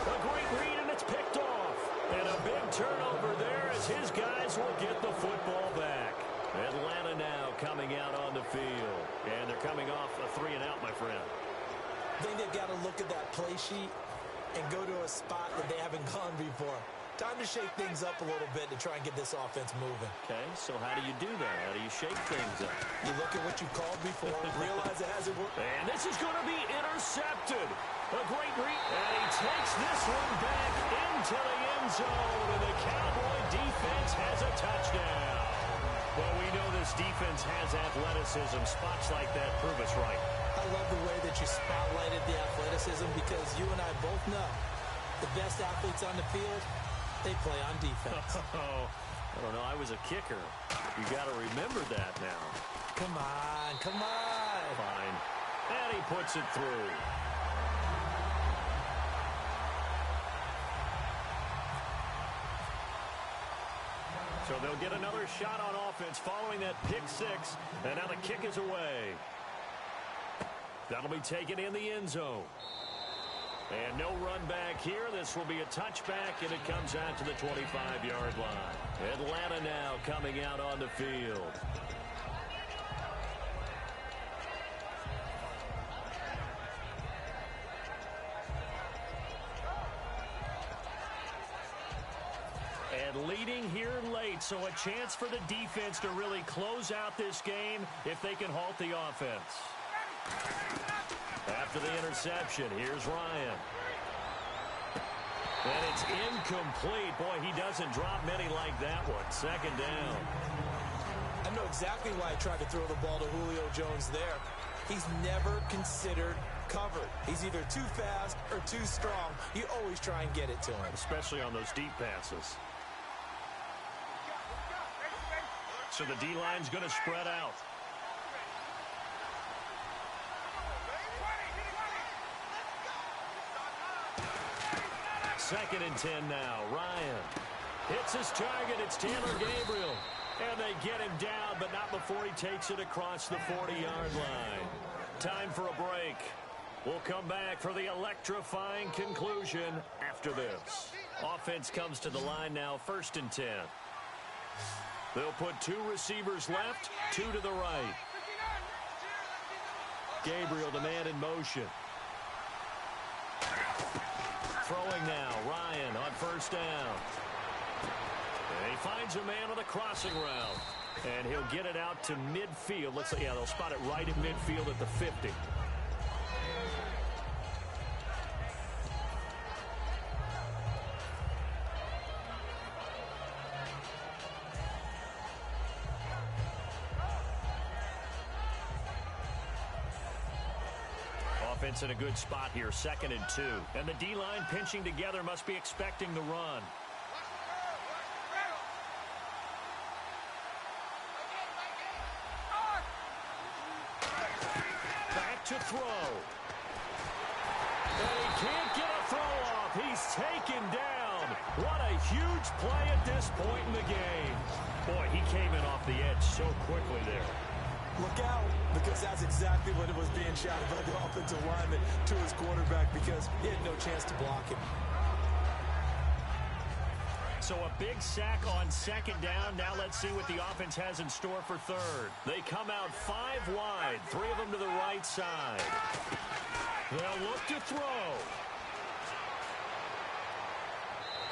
A great read, and it's picked off. And a big turnover there as his guys will get the football back. Atlanta now coming out on the field. And they're coming off a 3-and-out, my friend. I think they've got to look at that play sheet and go to a spot that they haven't gone before. Time to shake things up a little bit to try and get this offense moving. Okay, so how do you do that? How do you shake things up? You look at what you called before, realize it hasn't worked. And this is going to be intercepted. A great read. And he takes this one back into the end zone. And the Cowboy defense has a touchdown. Well, we know this defense has athleticism. Spots like that prove us right. I love the way that you spotlighted the athleticism because you and I both know the best athletes on the field, they play on defense. I don't know. I was a kicker. You got to remember that now. Come on, come on. Fine. And he puts it through. So they'll get another shot on offense following that pick 6. And now the kick is away. That'll be taken in the end zone. And no run back here. This will be a touchback, and it comes out to the 25-yard line. Atlanta now coming out on the field. And leading here late, so a chance for the defense to really close out this game if they can halt the offense. After the interception, here's Ryan. And it's incomplete. Boy, he doesn't drop many like that one. 2nd down. I know exactly why I tried to throw the ball to Julio Jones there. He's never considered covered. He's either too fast or too strong. You always try and get it to him. Especially on those deep passes. So the D-line's going to spread out. 2nd and 10 now. Ryan hits his target. It's Taylor Gabriel. And they get him down, but not before he takes it across the 40-yard line. Time for a break. We'll come back for the electrifying conclusion after this. Offense comes to the line now, 1st and 10. They'll put 2 receivers left, 2 to the right. Gabriel, the man in motion. Throwing now, Ryan on 1st down. And he finds a man on the crossing route. And he'll get it out to midfield. Let's say, yeah, they'll spot it right at midfield at the 50. Offense in a good spot here, 2nd and 2. And the D-line pinching together must be expecting the run. Back to throw. And he can't get a throw off. He's taken down. What a huge play at this point in the game. Boy, he came in off the edge so quickly there. Look out, because that's exactly what it was being shouted by the offensive lineman to his quarterback because he had no chance to block him. So a big sack on 2nd down. Now let's see what the offense has in store for 3rd. They come out 5 wide, 3 of them to the right side. They'll look to throw.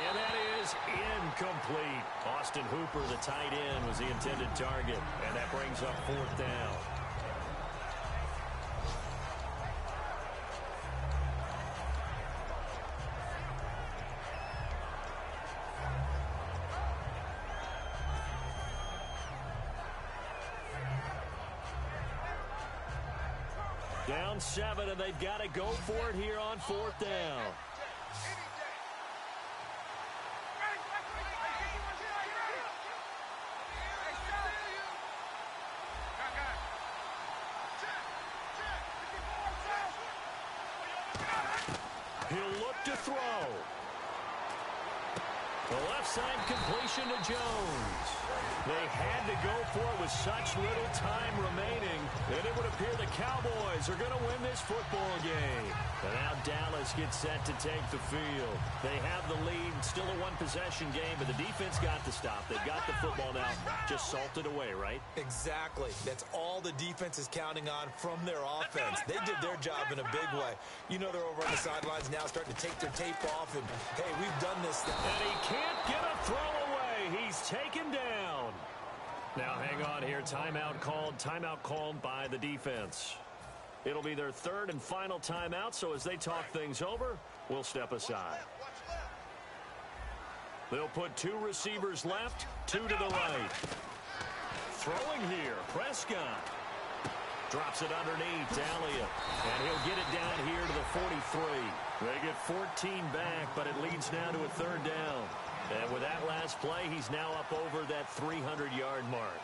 And that is incomplete. Austin Hooper, the tight end, was the intended target. And that brings up 4th down. Down 7, and they've got to go for it here on 4th down. He'll look to throw. The left side completion to Jones. They had to go for it with such little time remaining, and it would appear the Cowboys are going to win this football game. And now Dallas gets set to take the field. They have the lead, still a one-possession game, but the defense got to stop. They've got the football now, just salted away, right? Exactly. That's all the defense is counting on from their offense. They did their job in a big way. You know they're over on the sidelines now starting to take their tape off, and, hey, we've done this thing. And he can't get a throw away. He's taken down. Now, hang on here. Timeout called by the defense. It'll be their third and final timeout, so as they talk things over, we'll step aside. They'll put 2 receivers left, 2 to the right. Throwing here, Prescott. Drops it underneath, Elliott. And he'll get it down here to the 43. They get 14 back, but it leads now to a 3rd down. And with that last play, he's now up over that 300-yard mark.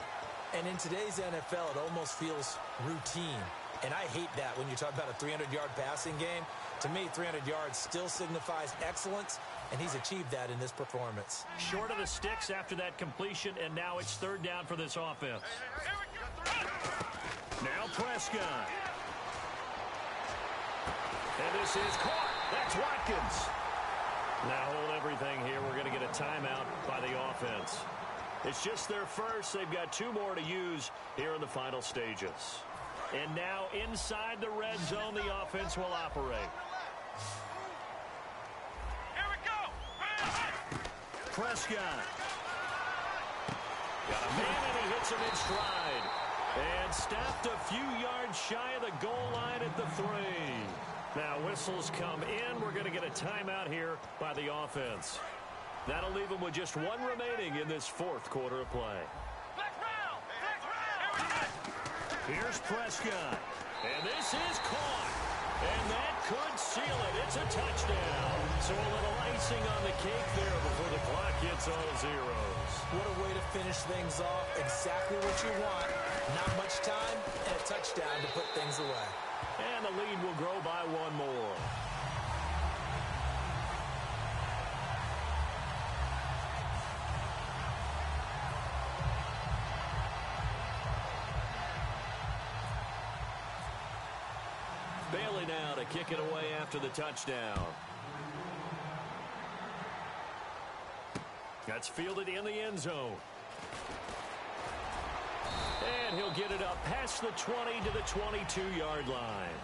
And in today's NFL, it almost feels routine. And I hate that when you talk about a 300-yard passing game. To me, 300 yards still signifies excellence, and he's achieved that in this performance. Short of the sticks after that completion, and now it's 3rd down for this offense. Now Prescott. And this is caught. That's Watkins. Now hold everything here. We're going to get a timeout by the offense. It's just their first. They've got 2 more to use here in the final stages. And now inside the red zone, the offense will operate. Here we go. Prescott. Got a man, and he hits him in stride. And stopped a few yards shy of the goal line at the 3. Now whistles come in. We're going to get a timeout here by the offense. That'll leave them with just 1 remaining in this 4th quarter of play. Here's Prescott. And this is caught. And that could seal it. It's a touchdown. So a little icing on the cake there before the clock hits all zeros. What a way to finish things off. Exactly what you want. Not much time and a touchdown to put things away. And the lead will grow by 1 more. Bailey now to kick it away after the touchdown. That's fielded in the end zone. And he'll get it up past the 20 to the 22-yard line.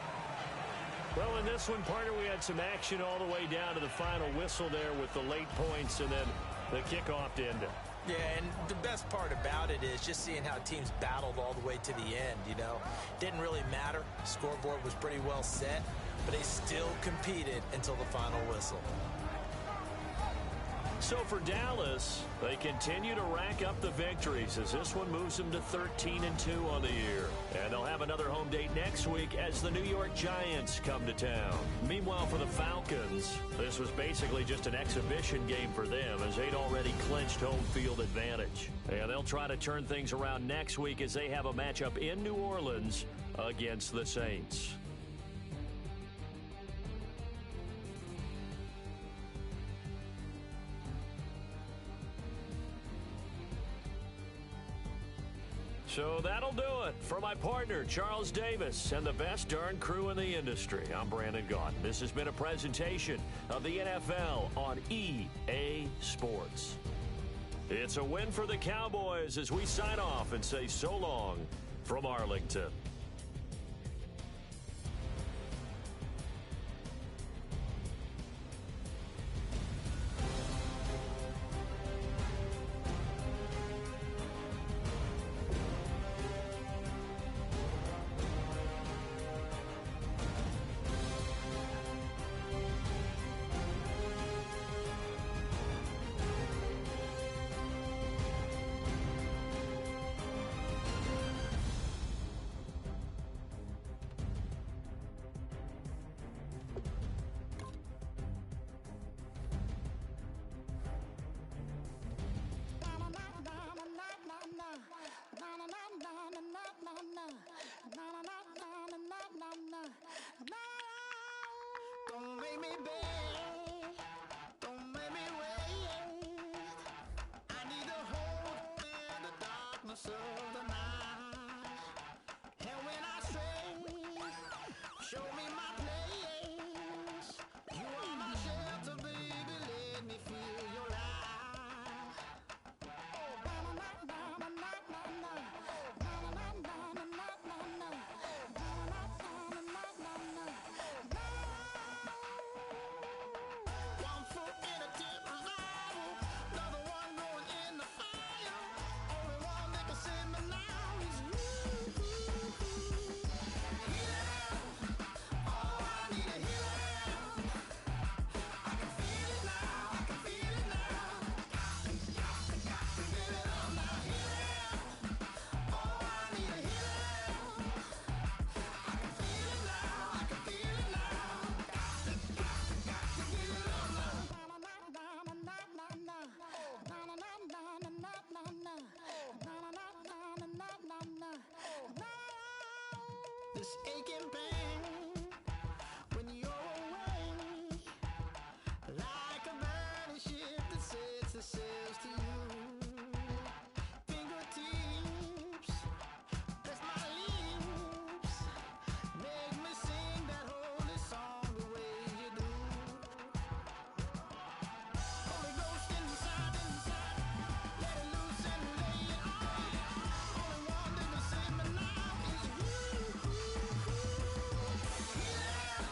Well, in this one, partner, we had some action all the way down to the final whistle there with the late points and then the kickoff to end it. Yeah, and the best part about it is just seeing how teams battled all the way to the end, you know. Didn't really matter. The scoreboard was pretty well set, but they still competed until the final whistle. So for Dallas, they continue to rack up the victories as this one moves them to 13-2 on the year. And they'll have another home date next week as the New York Giants come to town. Meanwhile, for the Falcons, this was basically just an exhibition game for them as they'd already clinched home field advantage. And they'll try to turn things around next week as they have a matchup in New Orleans against the Saints. So that'll do it for my partner, Charles Davis, and the best darn crew in the industry. I'm Brandon Gaudin. This has been a presentation of the NFL on EA Sports. It's a win for the Cowboys as we sign off and say so long from Arlington. this aching pain when you're away, like a burning ship that sets the sails to you. Fingertips, press my lips, make me sing that holy song the way you do. Holy Ghost inside, let it loose and lay it on. Only one that can save me now is you. Healing,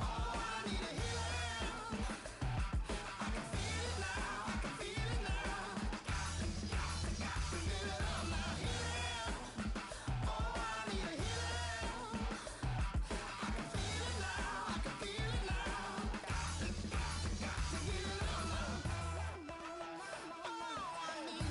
oh, I need a healing. I can feel it now, I can feel it now. Got to give it up now. Healing, oh, I need a healing. I can feel it now, I can feel it now. Got to give it up now. Oh, I need it.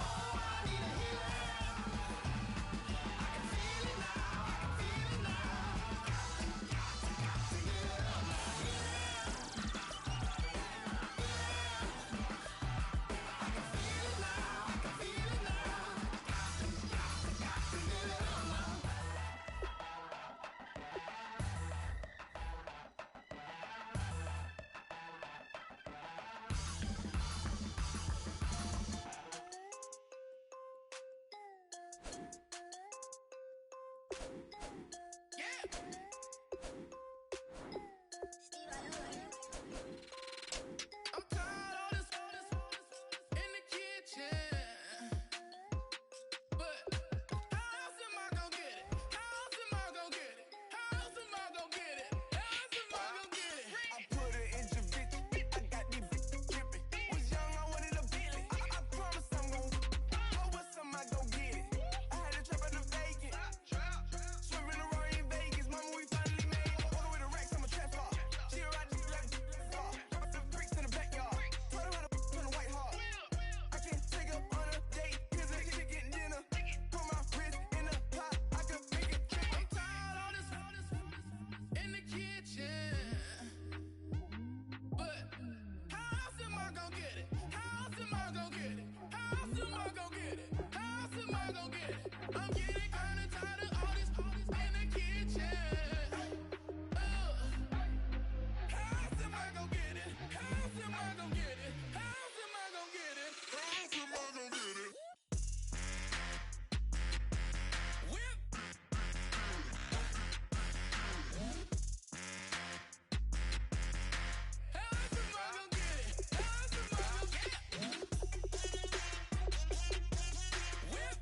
Oh, I need I'm tired of this in the kitchen, but how else am I gonna get it? How else am I gonna get it? How else am I gonna get it? How else am I gonna get it? I put it in your bitch. I got these bitches dripping. Was young, I wanted a Bentley. I promise I'm gon' but what's am I gon' get it? I had to trap out the vacant. Swerving around in Vegas. Mama, we finally made it. On the way to racks, I'm a trap car. She a ride this like car. The bricks in the backyard. Told her how to turn the white heart. I can't take her on a date. Here's a chicken dinner. Put my wrist in the pot. I could make it trip. I'm tired of this in the kitchen, but how else am I gonna get it? How else am I gonna get it? How else am I gonna get it? How else am I gonna get it? I'm getting kinda tired of all this in the kitchen. How else am I gonna get it? How else am I gonna get it? How else am I gonna get it? How else am I gonna get it? Whip. How else am I gonna get it? How else am I gonna get it? Whip.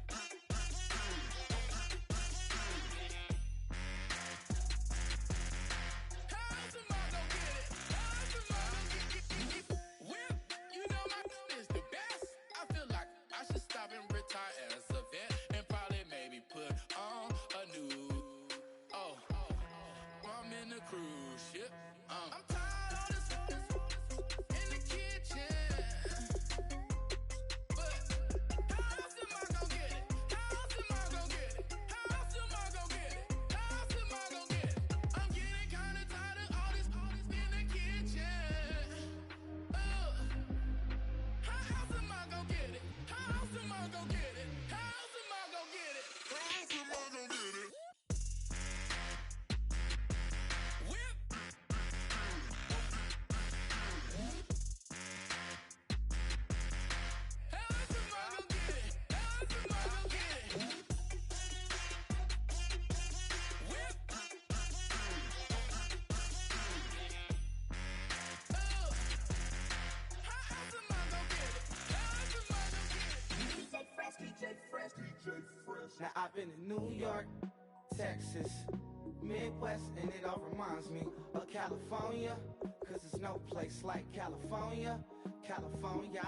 How else am I gonna get it? How else am I gonna get it? Whip. You know my is the best. I feel like I should stop and retire as a vet and probably maybe put on a new. Oh, I'm in a cruise ship. I'm tired of this in the kitchen, but how else am I gonna get it? How else am I gonna get it? How else am I gonna get it? How else am I gonna get it? I'm getting kinda tired of all this in the kitchen. How else am I gonna get it? How else am I gonna get it? How else am I gonna get it? How else am I gonna get it? Whip. How else am I gonna get it? How else am I gonna get it? Whip. How else am I gonna get it? How else am I gonna get it? DJ Fresh, DJ Fresh, DJ Fresh. Now I've been in New York, Texas, Midwest, and it all reminds me of California, cause there's no place like California. California,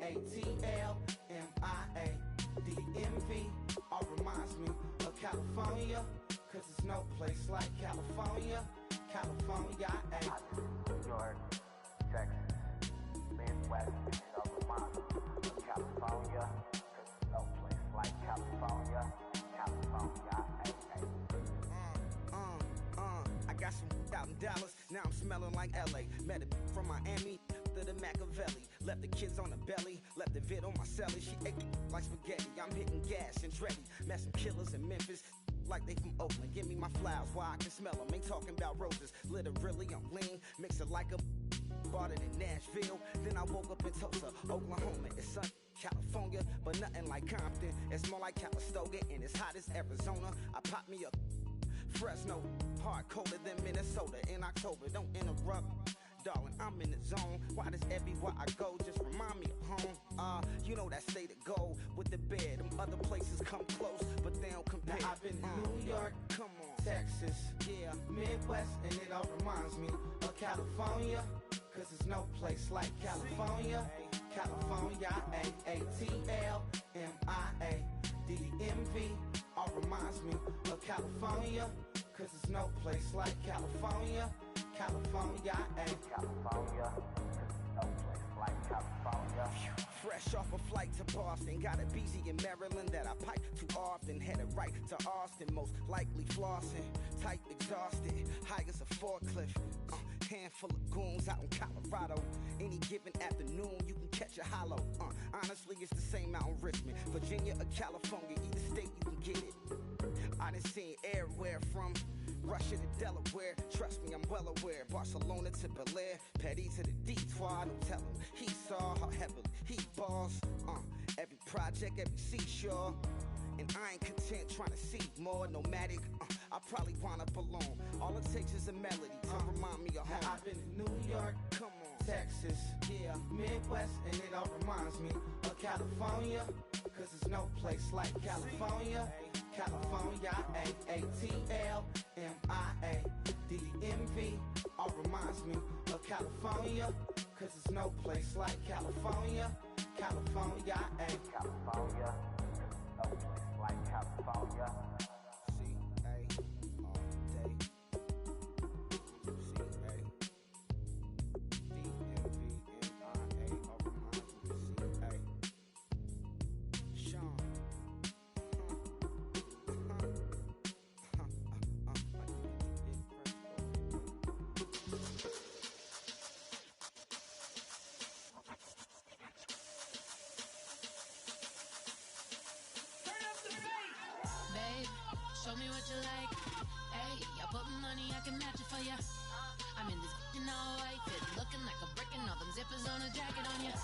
AATLMIA-DMV, all reminds me of California, cause there's no place like California. California, New York, Texas, Midwest, and it all reminds me of California, cause there's no place like like LA. Met a from Miami to the Machiavelli. Left the kids on the belly, left the vid on my celly. She ate like spaghetti. I'm hitting gas and Dreddy. Met some killers in Memphis, like they from Oakland. Give me my flowers while I can smell them. Ain't talking about roses. Literally, I'm lean. Mix it like a bought it in Nashville. Then I woke up in Tulsa, Oklahoma. It's sun, California, but nothing like Compton. It's more like Calistoga, and it's hot as Arizona. I pop me up Fresno, hard colder than Minnesota in October. Don't interrupt, darling, I'm in the zone. Why does everywhere I go just remind me of home? You know that state of gold with the bed. Them other places come close, but they don't compare. Now I've been to New York, come on, Texas, yeah, Midwest, and it all reminds me of California. Cause there's no place like California. California, A-A-T-L-M-I-A-D-M-V. All reminds me of California. Cause there's no place like California. California, California, no place like California. fresh off a flight to Boston. Got a BZ in Maryland that I pipe too often. Headed right to Austin, most likely flossing. Tight, exhausted, high as a forklift. Handful of goons out in Colorado. Any given afternoon, you can catch a hollow. Honestly, it's the same out in Richmond, Virginia or California. Either state, you can get it. I done seen everywhere from Russia to Delaware. Trust me, I'm well aware. Barcelona to Bel Air, Petty to the Detroit. Don't tell him he saw how heavily he balls. Every project, every seashore. And I ain't content trying to see more nomadic. I probably wind up alone. All it takes is a melody to remind me of home. Now I've been to New York, come on, Texas, yeah, Midwest, and it all reminds me of California. Cause there's no place like California. California, A-A-T-L-M-I-A-D-M-V. All reminds me of California. Cause there's no place like California. California, California, no place like California. C-A all day. C-A D-M-V-M-I-A all reminds me of C-A. Sean. Babe, show me what you like. Hey, I put money, I can match it for ya. I'm in this in all white fit, looking like a brick and all them zippers on a jacket on ya.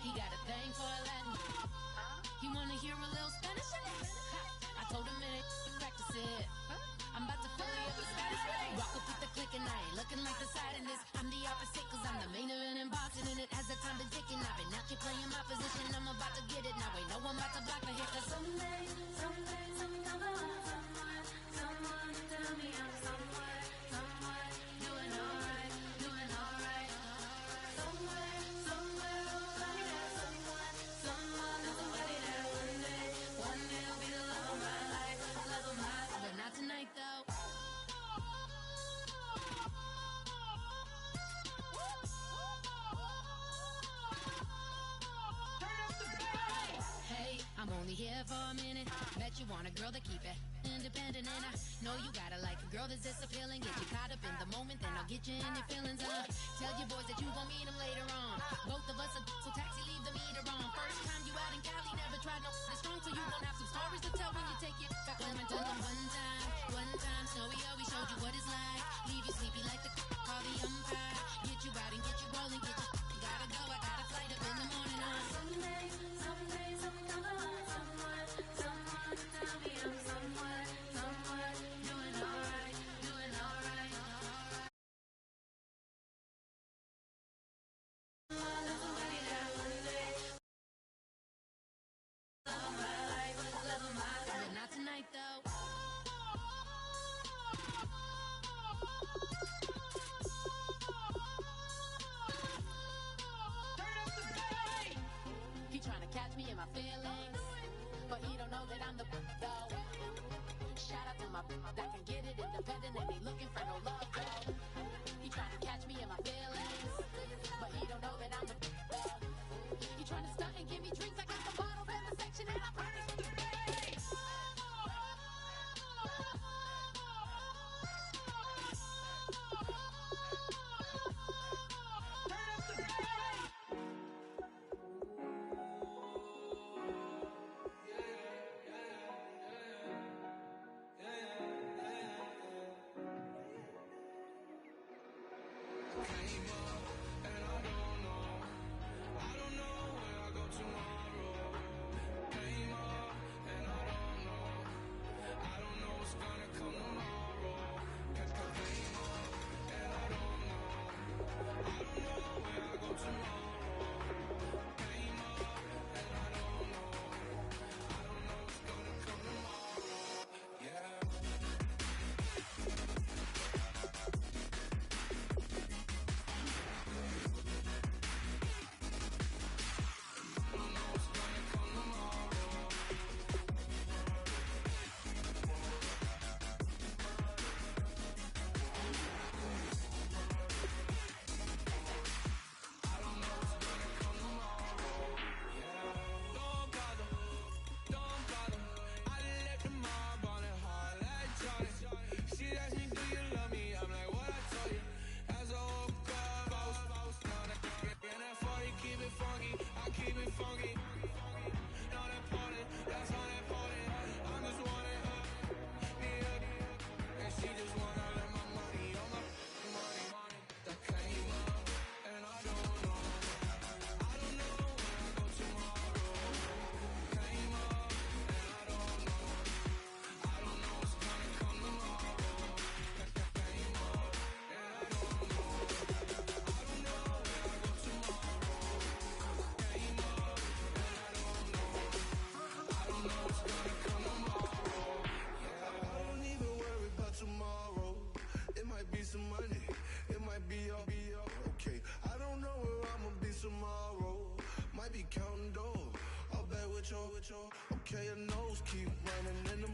He got a thing for Latin. He wanna hear a little Spanish in it. I told him it ain't practice it. I'm about to fill you up with Spanish. Walk up with the click and I ain't looking like the side in this. I'm the opposite cause I'm the main event in boxing and it has the time been ticking. I've been out here playing my position, I'm about to get it. Now ain't no one about to block my hit cause someday someone tell me I'm somewhere doing alright. Somewhere, somebody that somebody that one day will be the love of my life, but not tonight though. Hey, I'm only here for a minute. Bet you want a girl to keep it independent, and I know you gotta like a girl that's disappealing. Get you caught up in the moment, then I'll get you in your feelings. Tell your boys that you gon' meet them later on. Both of us are so taxi, leave the meter on. First time you out in Cali, never tried no strong, so you gon' have some stories to tell when you take your back home and tell them one time, Snowy always showed you what it's like. Leave you sleepy like the call the umpire. Get you out and get you rolling, get you gotta go. I got a flight up in the morning on someday, someone tell me I'm somewhere doing alright. Somebody that one day love of my life, but not tonight though. He tryna catch me in my feelings, but he don't know that I'm the though. Shout out to my that can get it independent and he looking for no love though. He tryna catch me in my feelings, but he don't know that I'm the though. He tryna stunt and give me drinks. I got the bottles in the section and I promise you the Came up, and I don't know. I don't know where I go tomorrow. Came up, and I don't know. I don't know what's gonna come tomorrow. Came up, and I don't know. I don't know where I go tomorrow. Came up, and I don't know. I don't know what's gonna come tomorrow. Yeah. Don't bother, don't bother. I left the mob on it hard like Johnny. She asked me, do you love me? I'm like, what I told you. As a whole club, I was on that and that 40, keep it funky. I keep it funky. Not important, that's unimportant. I'm just wanting her, me up. And she just wanna let my money on my money. That came up, and I don't know. I don't know where I go tomorrow. Came up, and I don't know. I don't know what's gonna come tomorrow. Came up, and I don't know. I don't know where I go tomorrow. Came up, and I don't know. I don't know what's gonna come tomorrow. Yeah. I don't even worry about tomorrow. It might be some money. It might be all okay. I don't know where I'ma be tomorrow. Might be counting dough. I'll bet with your okay, your nose keep running in the